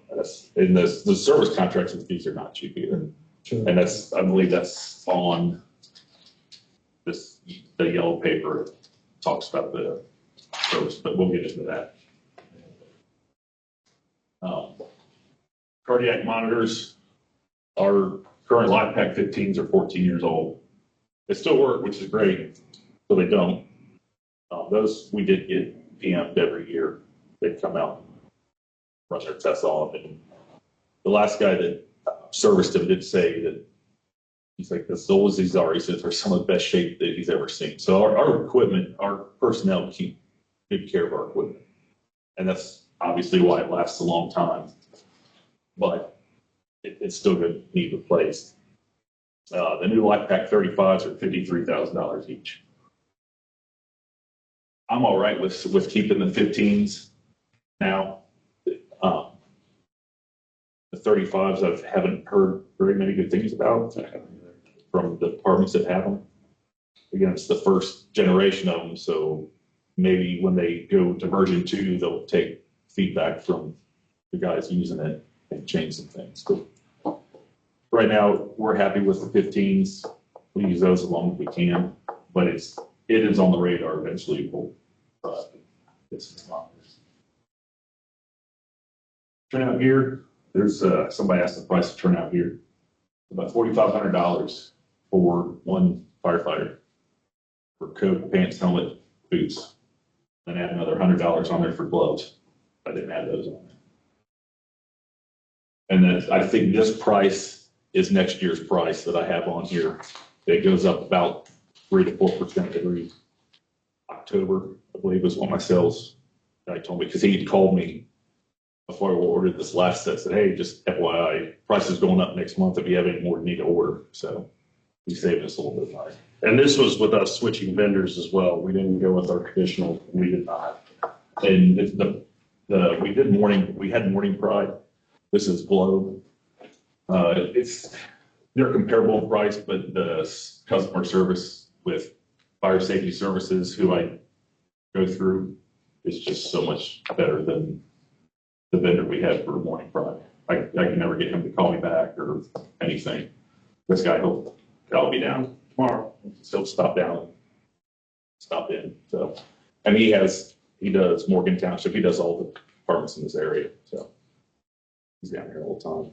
and the service contracts with these are not cheap either. Sure. And I believe that's on the yellow paper. It talks about the service, but we'll get into that. Cardiac monitors, our current LifePak 15s are 14 years old. They still work, which is great, so they don't. Those we did get PM'd every year. They'd come out, run their tests on them. And the last guy that serviced them did say that he's like, as old as these are, he says they're some of the best shape that he's ever seen. So our equipment, our personnel keep good care of our equipment. And that's obviously why it lasts a long time. But it's still going to need replaced. The new LifePak 35s are $53,000 each. I'm all right with keeping the 15s now. The 35s I haven't heard very many good things about from the departments that have them. Again, it's the first generation of them, so maybe when they go to version 2, they'll take feedback from the guys using it and change some things. But right now, we're happy with the 15s. We use those as long as we can, but it is on the radar. Eventually, we'll get some sponsors. Turnout gear. There's somebody asked the price of turnout gear. About $4,500 for one firefighter for coat, pants, helmet, boots. Then add another $100 on there for gloves. I didn't add those on there. And then I think this price is next year's price that I have on here. It goes up about 3 to 4% every October, I believe is what my sales guy told me, because he had called me before I ordered this last set, said, hey, just FYI, price is going up next month. If you have any more, you need to order. So he saved us a little bit of money. And this was with us switching vendors as well. We didn't go with our traditional, we did not. And it's we had Morning Pride. This is Globe. They're comparable in price, but the customer service with fire safety services, who I go through, is just so much better than the vendor we had for Morning Pride. I can never get him to call me back or anything. This guy, I'll be down tomorrow. He'll stop down, stop in. So, and he does Morgan Township. He does all the departments in this area. So he's down here all the time.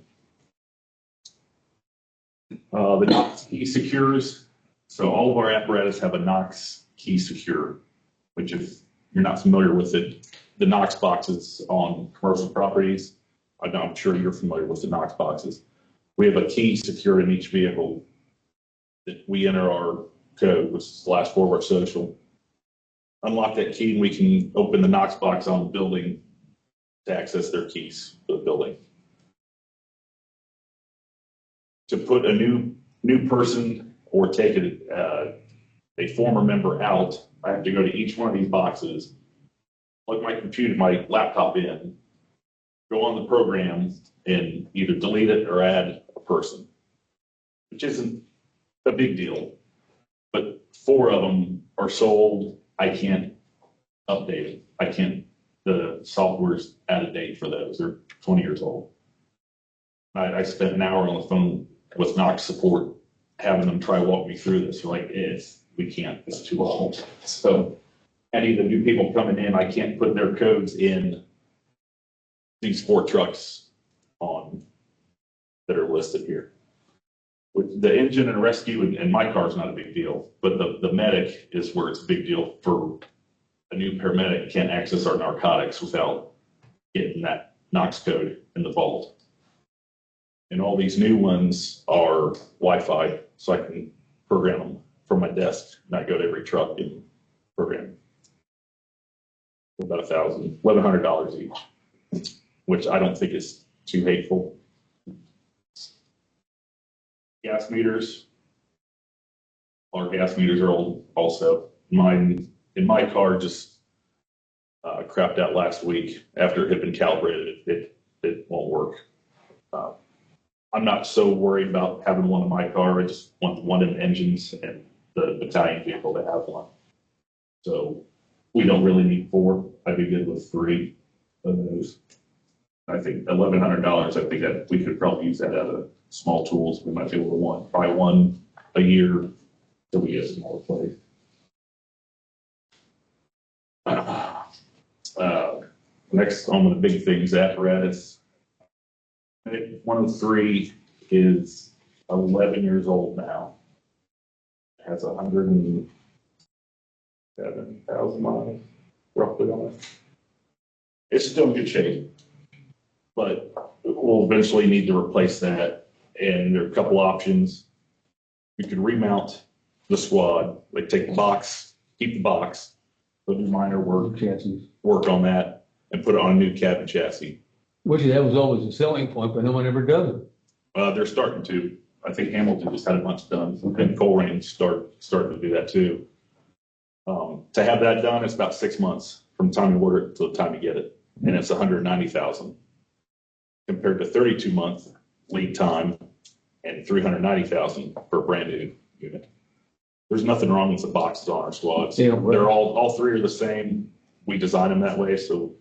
The Knox key secures. So all of our apparatus have a Knox key secure, which if you're not familiar with it, the Knox boxes on commercial properties, I'm sure you're familiar with the Knox boxes. We have a key secured in each vehicle that we enter our code, which is the last 4 of our social. Unlock that key and we can open the Knox box on the building to access their keys for the building. To put a new person or take a former member out, I have to go to each one of these boxes, plug my laptop in, go on the program and either delete it or add a person, which isn't a big deal. But 4 of them are sold. I can't update it. The software's out of date for those. They're 20 years old. I spent an hour on the phone with Knox support having them try to walk me through this. They're like, we can't, it's too old. So any of the new people coming in, I can't put their codes in these 4 trucks that are listed here. With the engine and rescue and my car's not a big deal, but the medic is where it's a big deal. For a new paramedic can't access our narcotics without getting that Knox code in the vault. And all these new ones are Wi-Fi, so I can program them from my desk, not go to every truck and program. About $1,100 each, which I don't think is too hateful. Gas meters. Our gas meters are old also. Mine in my car just crapped out last week after it had been calibrated. It won't work. I'm not so worried about having one in my car. I just want one in the engines and the battalion vehicle to have one. So we don't really need 4. I'd be good with 3 of those. I think $1,100. I think that we could probably use that out of small tools. We might be able to buy one a year till we get a smaller place. Next on the big things, apparatus. 103 is 11 years old now. It has 107,000 miles roughly on it. It's still in good shape, but we'll eventually need to replace that. And there are a couple options. You could remount the squad, like take the box, keep the box, but do minor work on that, and put it on a new cabin chassis. Which that was always a selling point, but no one ever does it. They're starting to. I think Hamilton just had a bunch done, and Coleraine starting to do that too. To have that done, it's about 6 months from the time you order it to the time you get it, and it's 190,000 compared to 32-month lead time and 390,000 for a brand new unit. There's nothing wrong with the boxes on our squads. Yeah, right. They're all 3 are the same. We design them that way, so it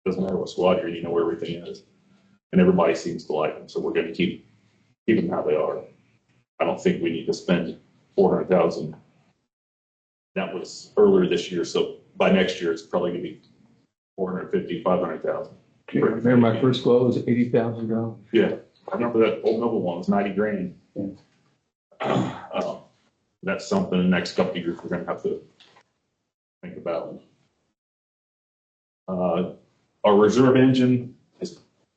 doesn't matter what squad you're in, you know where everything is, and everybody seems to like them. So we're going to keep them how they are. I don't think we need to spend 400,000. That was earlier this year, so by next year it's probably going to be 450, 500,000. Remember my first squad was $80,000. Yeah, I remember that old Noble one was 90 grand. Yeah. That's something in the next couple of years we're going to have to think about. Our reserve engine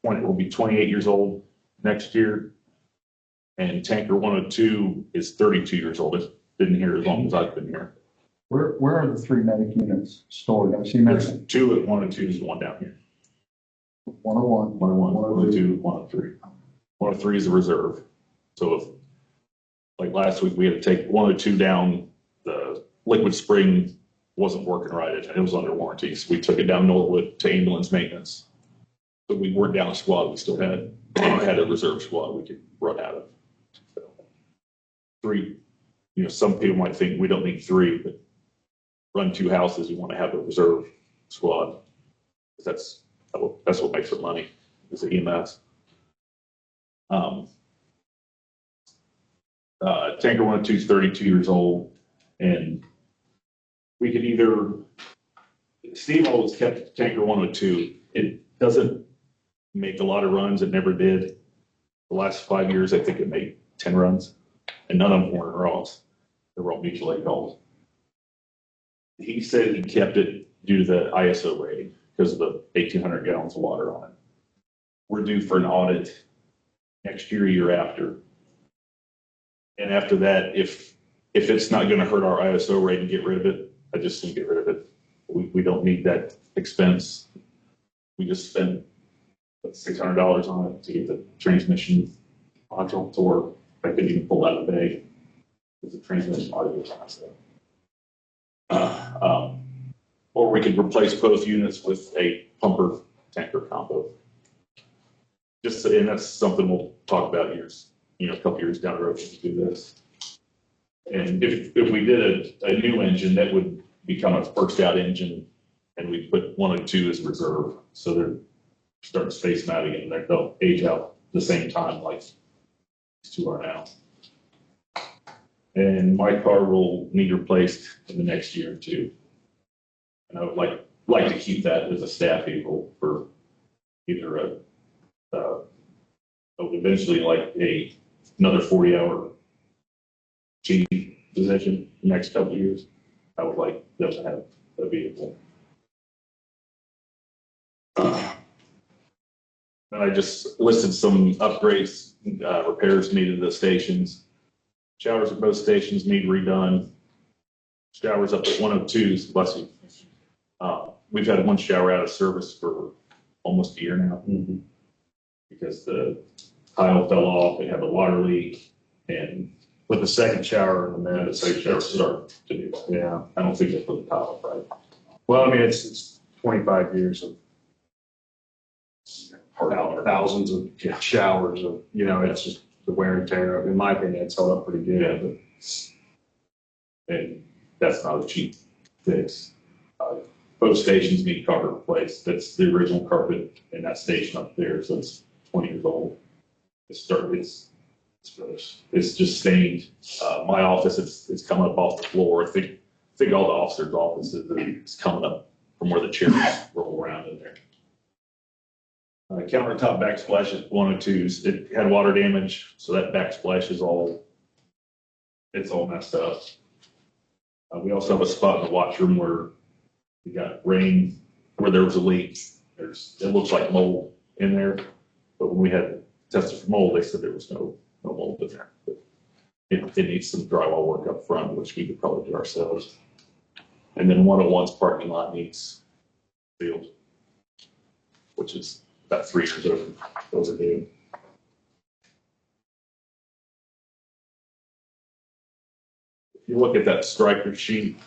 will be 28 years old next year. And tanker 102 is 32 years old. It's been here as long as I've been here. Where are the three medic units stored? I see There's mentioned 2 at 102 is the one down here. 101, 101, 102, 103. 103 is a reserve. So if, like last week, we had to take 102 down. The liquid spring wasn't working right. It was under warranty. So we took it down Norwood to ambulance maintenance. But we weren't down a squad. We still had a reserve squad we could run out of. So 3, some people might think we don't need 3, but run 2 houses, you want to have a reserve squad. That's what makes it money, is the EMS. Tanker 102 is 32 years old, and we could either, Steve always kept Tanker 102. It doesn't make a lot of runs. It never did. The last 5 years, I think it made 10 runs, and none of them were Ross. They were all mutual aid calls. He said he kept it due to the ISO rating because of the 1,800 gallons of water on it. We're due for an audit next year, year after. And after that, if it's not going to hurt our ISO rating, get rid of it. I just think get rid of it. We don't need that expense. We just spent $600 on it to get the transmission module to work. I couldn't even pull out of the bay because the transmission module was on it. Or we could replace both units with a pumper tanker combo. And that's something we'll talk about a couple years down the road to do this. And if we did a new engine, that would become a first out engine, and we put 102 as reserve. So they're starting to space them out again. They'll age out the same time like these 2 are now. And my car will need replaced in the next year or 2. And I would like to keep that as a staff vehicle for either eventually like another 40-hour chief position the next couple of years. I would like them to have a vehicle. And I just listed some upgrades, repairs needed at the stations. Showers at both stations need redone. Showers up at 102s, bless you. We've had 1 shower out of service for almost a year now because the tile fell off. They had a water leak, and With the second shower in the the minute. second shower started to do that. Yeah. I don't think they put the tile up right. Well, I mean, it's 25 years of thousands of showers of, it's just the wear and tear of, in my opinion, it's held up pretty good. Yeah, and that's not a cheap fix. Both stations need carpet replaced. That's the original carpet in that station up there, so it's 20 years old. It's just stained. My office, it's coming up off the floor. I think all the officers' offices is coming up from where the chairs roll around in there. Countertop backsplash at 102s. It had water damage, so that backsplash is all messed up. We also have a spot in the watchroom where we got rain, where there was a leak. It looks like mold in there, but when we had tested for mold, they said there was no mold in there. But it needs some drywall work up front, which we could probably do ourselves. And then 101's parking lot needs sealed, which is about 3 years old. Those are due. If you look at that striker sheet,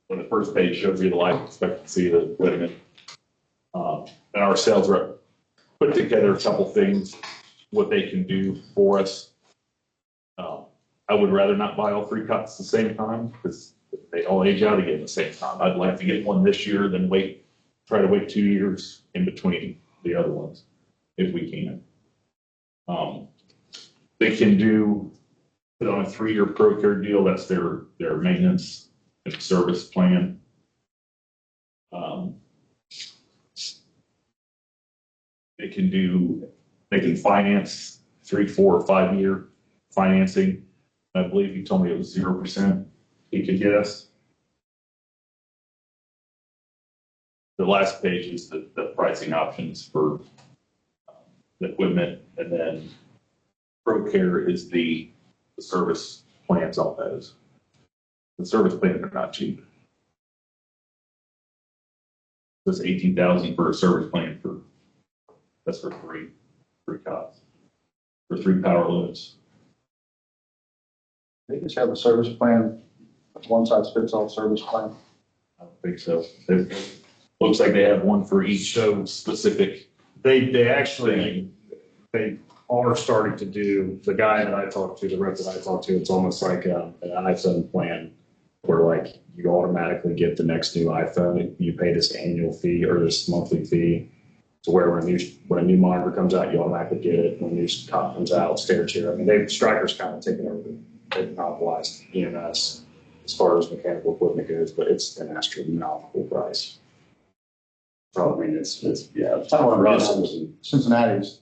when the first page shows you the life expectancy of the equipment, and our sales rep put together a couple things, what they can do for us. I would rather not buy all 3 cots at the same time because they all age out again at the same time. I'd like to get one this year, then try to wait 2 years in between the other ones if we can. They can put on a 3-year Procare deal. That's their maintenance and service plan. They can finance 3, 4, or 5 year financing. I believe you told me it was 0% he could get us. the last page is the pricing options for the equipment, and then ProCare is the service plans on those. The service plans are not cheap. That's 18,000 for a service plan that's for three cots, for 3 power loads. They just have a service plan, one size fits all service plan. I don't think so. Looks like they have one for each specific. They actually, they are starting to do, the guy that I talked to, the rep that I talked to, it's almost like an iPhone plan where like you automatically get the next new iPhone. You pay this annual fee or this monthly fee to where when a new monitor comes out, you automatically get it. When a new cot comes out, stair chair. I mean, Stryker's kind of taken over, they've monopolized EMS as far as mechanical equipment goes, but it's an astronomical price. So, I mean, it's yeah. For us, Cincinnati's,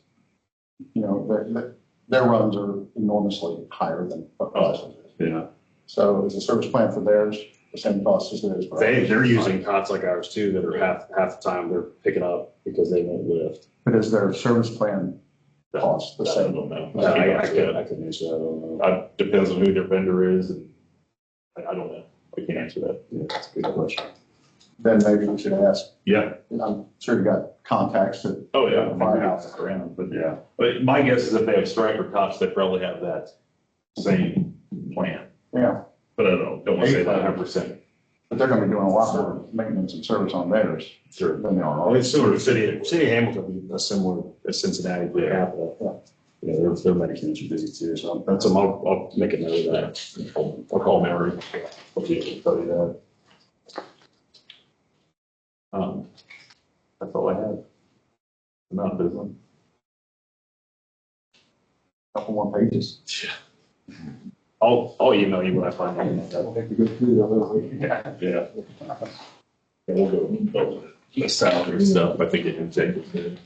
you know, their runs are enormously higher than us. yeah. So is the service plan for theirs the same cost as it is for us? They're using cots like ours too that are half the time they're picking up because they won't lift. But is their service plan cost the I same? don't know. I couldn't answer that. I don't know. It depends on who their vendor is, and I don't know. I can't answer that. Yeah, that's a good question. Then maybe we should ask. Yeah. I'm sure you got contacts at Oh, yeah. the firehouse. Around, but yeah. But my guess is if they have Stryker cots, they probably have that same plan. Yeah, But I don't want to say that 100%. but they're gonna be doing a lot more maintenance and service on theirs Sure. than they are I mean, ours. similar to City of Hamilton, would be a similar as Cincinnati per capita. You know, their Medicaid's are busy too, so that's I'll make a note of that. I'll call Mary. I'll be able to tell you that. That's all I have. Not business. Couple more pages. I'll email you when I find out. Yeah. Yeah. We'll go the salary stuff. I think it can take it.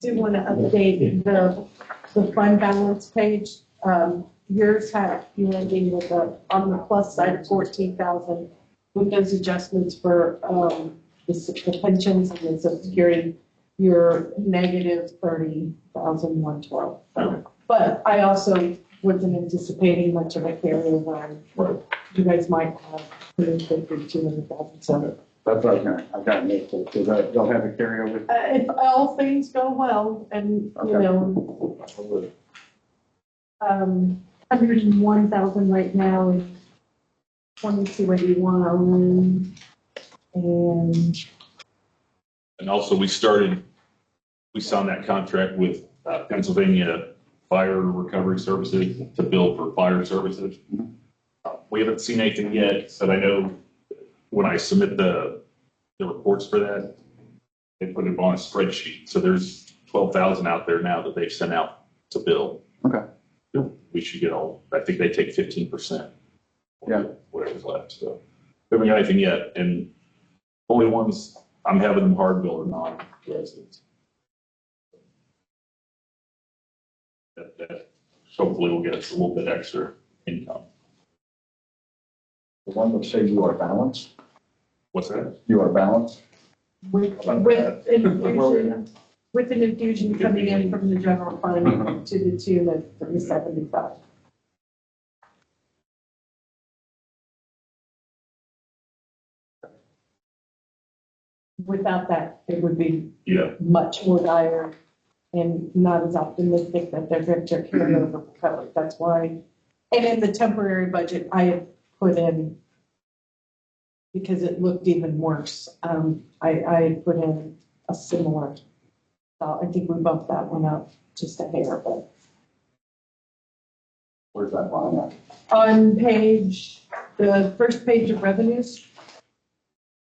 Do want to update the fund balance page. Yours had, you ending with on the plus side, 14,000 with those adjustments for, the pensions and the social security, you're negative 30,112. But I also wasn't anticipating much of a carryover. You guys might have put in 200,000, so. That's what I got Nick, because they'll have a carryover. If all things go well and, you know, 101,000 right now is 2281 And also we signed that contract with Pennsylvania Fire Recovery Services to bill for fire services. We haven't seen anything yet, but I know when I submit the reports for that, they put it on a spreadsheet. So there's 12,000 out there now that they've sent out to bill. Okay. We should get all, I think they take 15%. Yeah. Whatever's left, so. We haven't got anything yet, and only ones, I'm having them hard bill are non-residents. That hopefully will get us a little bit extra income. The one that say you are balanced, What's that? you are balanced. with an infusion coming in from the general fund to the tune of 375. Without that, it would be Yeah, much more dire and not as optimistic that they're going to carry over recovery. That's why, and in the temporary budget, I have put in, because it looked even worse, I put in a similar, I think we bumped that one up just a hair, but. Where's that line at? On the first page of revenues,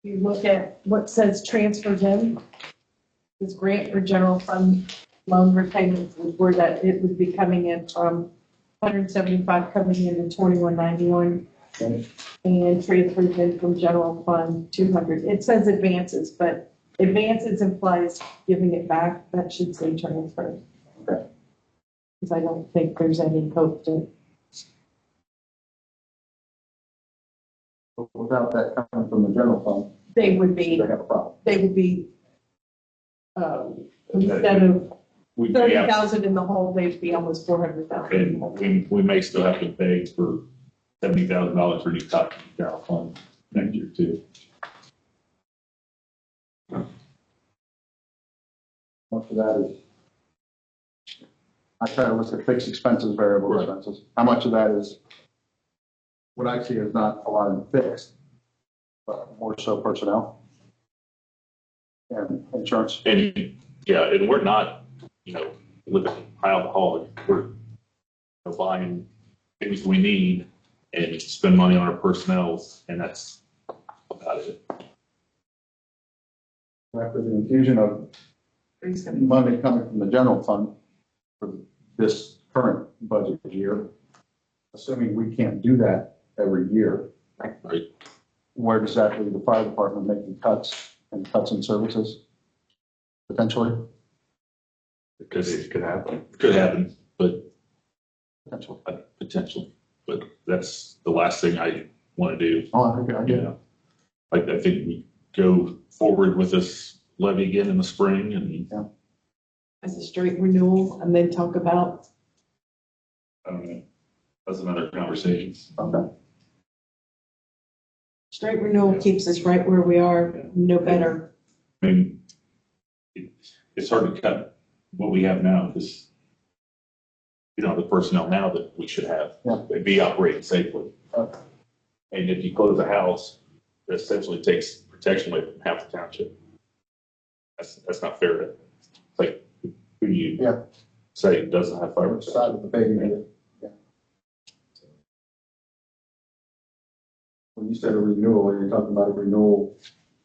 you look at what says transfers in, this grant for general fund loan repayments is where that it would be coming in from 175 coming in to 2191 and transfers in from general fund 200. It says advances, but advances implies giving it back. That should say transfer. Okay. Because I don't think there's any hope to But without that coming from the general fund, They would they be, have a problem. instead of We may 30,000 in the hole, they'd be almost 400,000. and we may still have to pay for $70,000 for new top general fund next year too. Most of that is, I try to look at fixed expenses, variable Right. expenses. How much of that is, what I see is not a lot in fixed, but more so personnel and insurance. And, yeah, and we're not, living alcoholic. We're buying things we need and spend money on our personnel, and that's about it. After the infusion of money coming from the general fund for this current budget year, assuming we can't do that every year, Right. where does that leave the fire department making cuts and cuts in services? Potentially? Because it could happen. Could happen, but Potentially. potential. But that's the last thing I want to do. Oh, I get it. Yeah. I think we go forward with this levy again in the spring and As a straight renewal, and then talk about, I don't know. That's another conversation. Okay. straight renewal keeps us right where we are, no better. I mean, it's hard to cut what we have now because the personnel now that we should have, Yeah. they'd be operating safely. Okay. And if you close a house, it essentially takes protection away from half the township. That's not fair. It's like, who do you Yeah. say doesn't have fire Which side protection? of the baby is it? Yeah. When you said a renewal, are you talking about a renewal?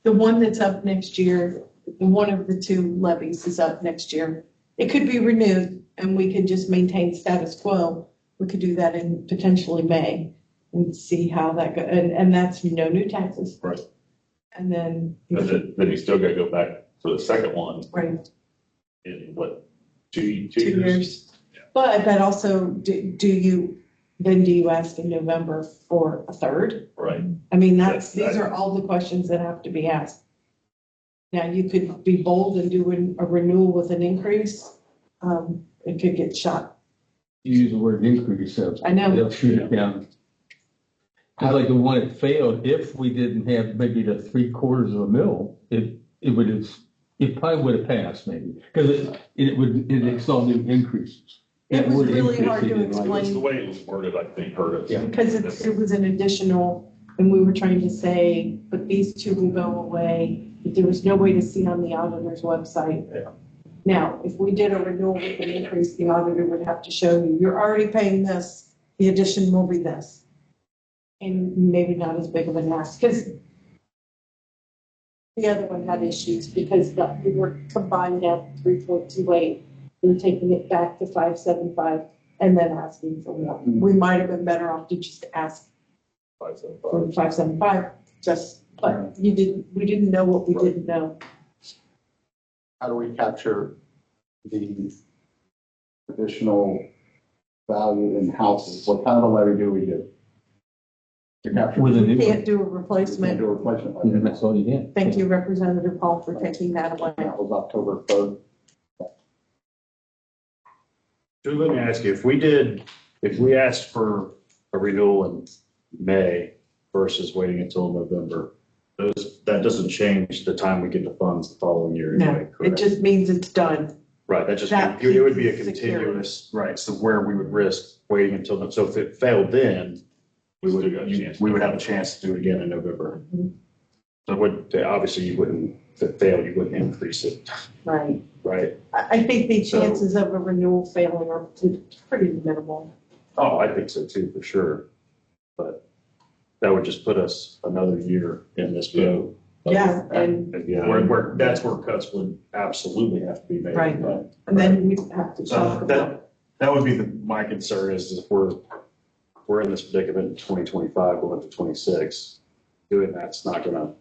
The one that's up next year, one of the two levies is up next year. It could be renewed and we could just maintain status quo. We could do that in potentially May and see how that goes. And that's no new taxes. Right. And then, Then you still got to go back for the second one right, in what, two 2 years? years. But that also, do you ask in November for a third? Right. I mean, these are all the questions that have to be asked. Now, you could be bold and do a renewal with an increase. It could get shot. You use the word increase, so I know. they'll shoot it down. Because like the one that failed, if we didn't have maybe the 3/4 of a mil, it probably would have passed maybe, because it saw new increases. It was word really increase hard they to didn't like. explain. It's the way it was worded, I think, hurt us. Yeah. Because it was an additional, and we were trying to say, but these two will go away, but there was no way to see on the auditor's website. Yeah. Now, if we did a renewal with an increase, the auditor would have to show you, you're already paying this, the addition will be this. And maybe not as big of an ask, because the other one had issues, because we were combined at 3.28. We were taking it back to 5.75 and then asking for more. We might have been better off to just ask for 5.75, but we didn't know what we didn't know. How do we capture the additional value in houses? What kind of a levy do we do? To capture. With a new We one. can't do a We can't replacement. do a replacement And levy. that's all you get. Thank you, Representative Paul, for taking that away. That was October 3rd. Drew, let me ask you, if we asked for a renewal in May versus waiting until November, that doesn't change the time we get the funds the following year anyway, No, it correct? just means it's done. Right, that just, that it would be a keeps it secure. continuous, right, so where we would risk waiting until, so if it failed then, we Still got a chance. would have a chance to do it again in November. Mhm. So it would, obviously you wouldn't, if it failed, you wouldn't increase it, Right. right? I think the chances of a renewal failing are pretty minimal. Oh, I think so too, for sure. But that would just put us another year in this boat. Yeah, and That's where cuts would absolutely have to be made. Right. and then we'd have to So talk about. that would be my concern is if we're in this predicament in 2025, going to 26, doing that's gonna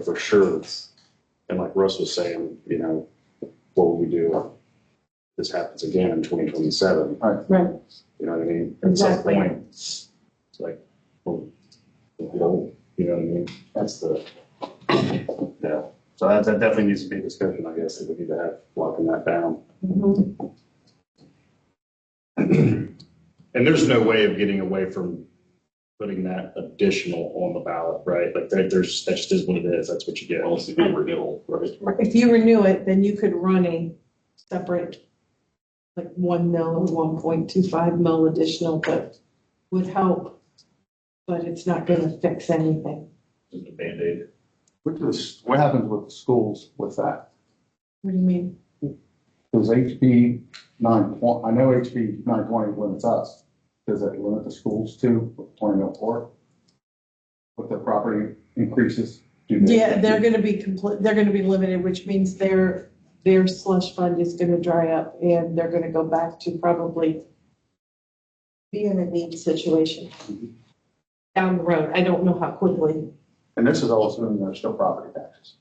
for sure. And like Russ was saying, what would we do if this happens again in 2027? Right. You know what I mean? At some Exactly. point, it's like, we'll be what I mean? That's the, yeah. So that definitely needs to be a discussion, I guess, that we need to have locking that down. Mhm. And there's no way of getting away from putting that additional on the ballot, right? Like that just is what it is. That's what you get. Unless you do renewal, right? If you renew it, then you could run a separate, like 1 mil or 1.25 mil additional, that would help, but it's not gonna fix anything. Just a Band-Aid. What happens with the schools with that? What do you mean? Does HB 920, I know HB 920 limits us. Does it limit the schools too, with 2004? With the property increases? Yeah, they're gonna be they're gonna be limited, which means their slush fund is gonna dry up and they're gonna go back to probably be in a need situation down the road. I don't know how quickly. And this is all assuming there's still property taxes.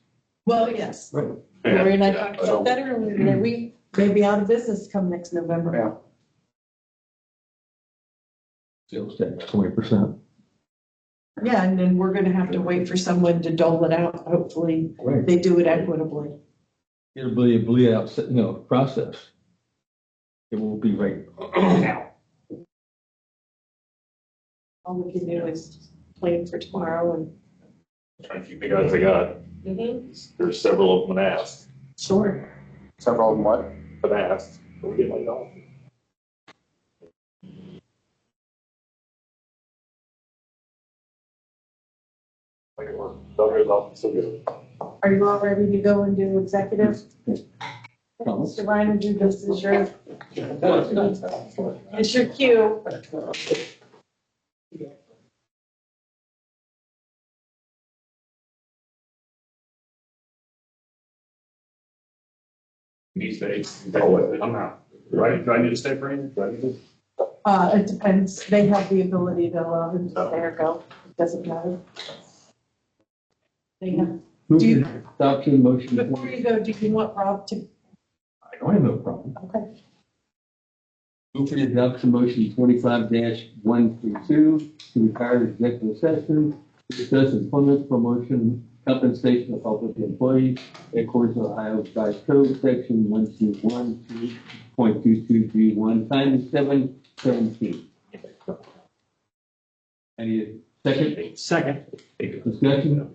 Well, yes. Right. Lori and I talked about that earlier today. We may be out of business come next November. Yeah. Sales tax, 20%. Yeah, and then we're gonna have to wait for someone to dole it out. Hopefully, Right. they do it equitably. It'll be a bleed out, process. It won't be right now. All we can do is plan for tomorrow and. Trying to keep the guys I got. There's several of them that asked, Sure. Several of them what? but asked, are we getting laid off? Like it was, Doug off, so good. Are you all ready to go and do executive? Mr. Reiner, this is your, it's your cue. These days. I'm out. Right? Do I need to stay for anything? Do I need to? It depends. They have the ability to allow them to stay or go. It doesn't matter. They have, Move Do you- for adoption motion. before you go, do you want Rob to, I don't have no problem. okay, Move for the adoption motion 25-132 to retire the executive session to discuss employment, promotion, compensation of public employees in accordance with Ohio Revised Code, section 121.22G1, time is 7:17. Any second Second. discussion?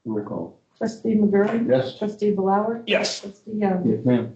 Roll call. trustee McGurran? Yes. Trustee Blower? Yes. Trustee Young? Yes, ma'am.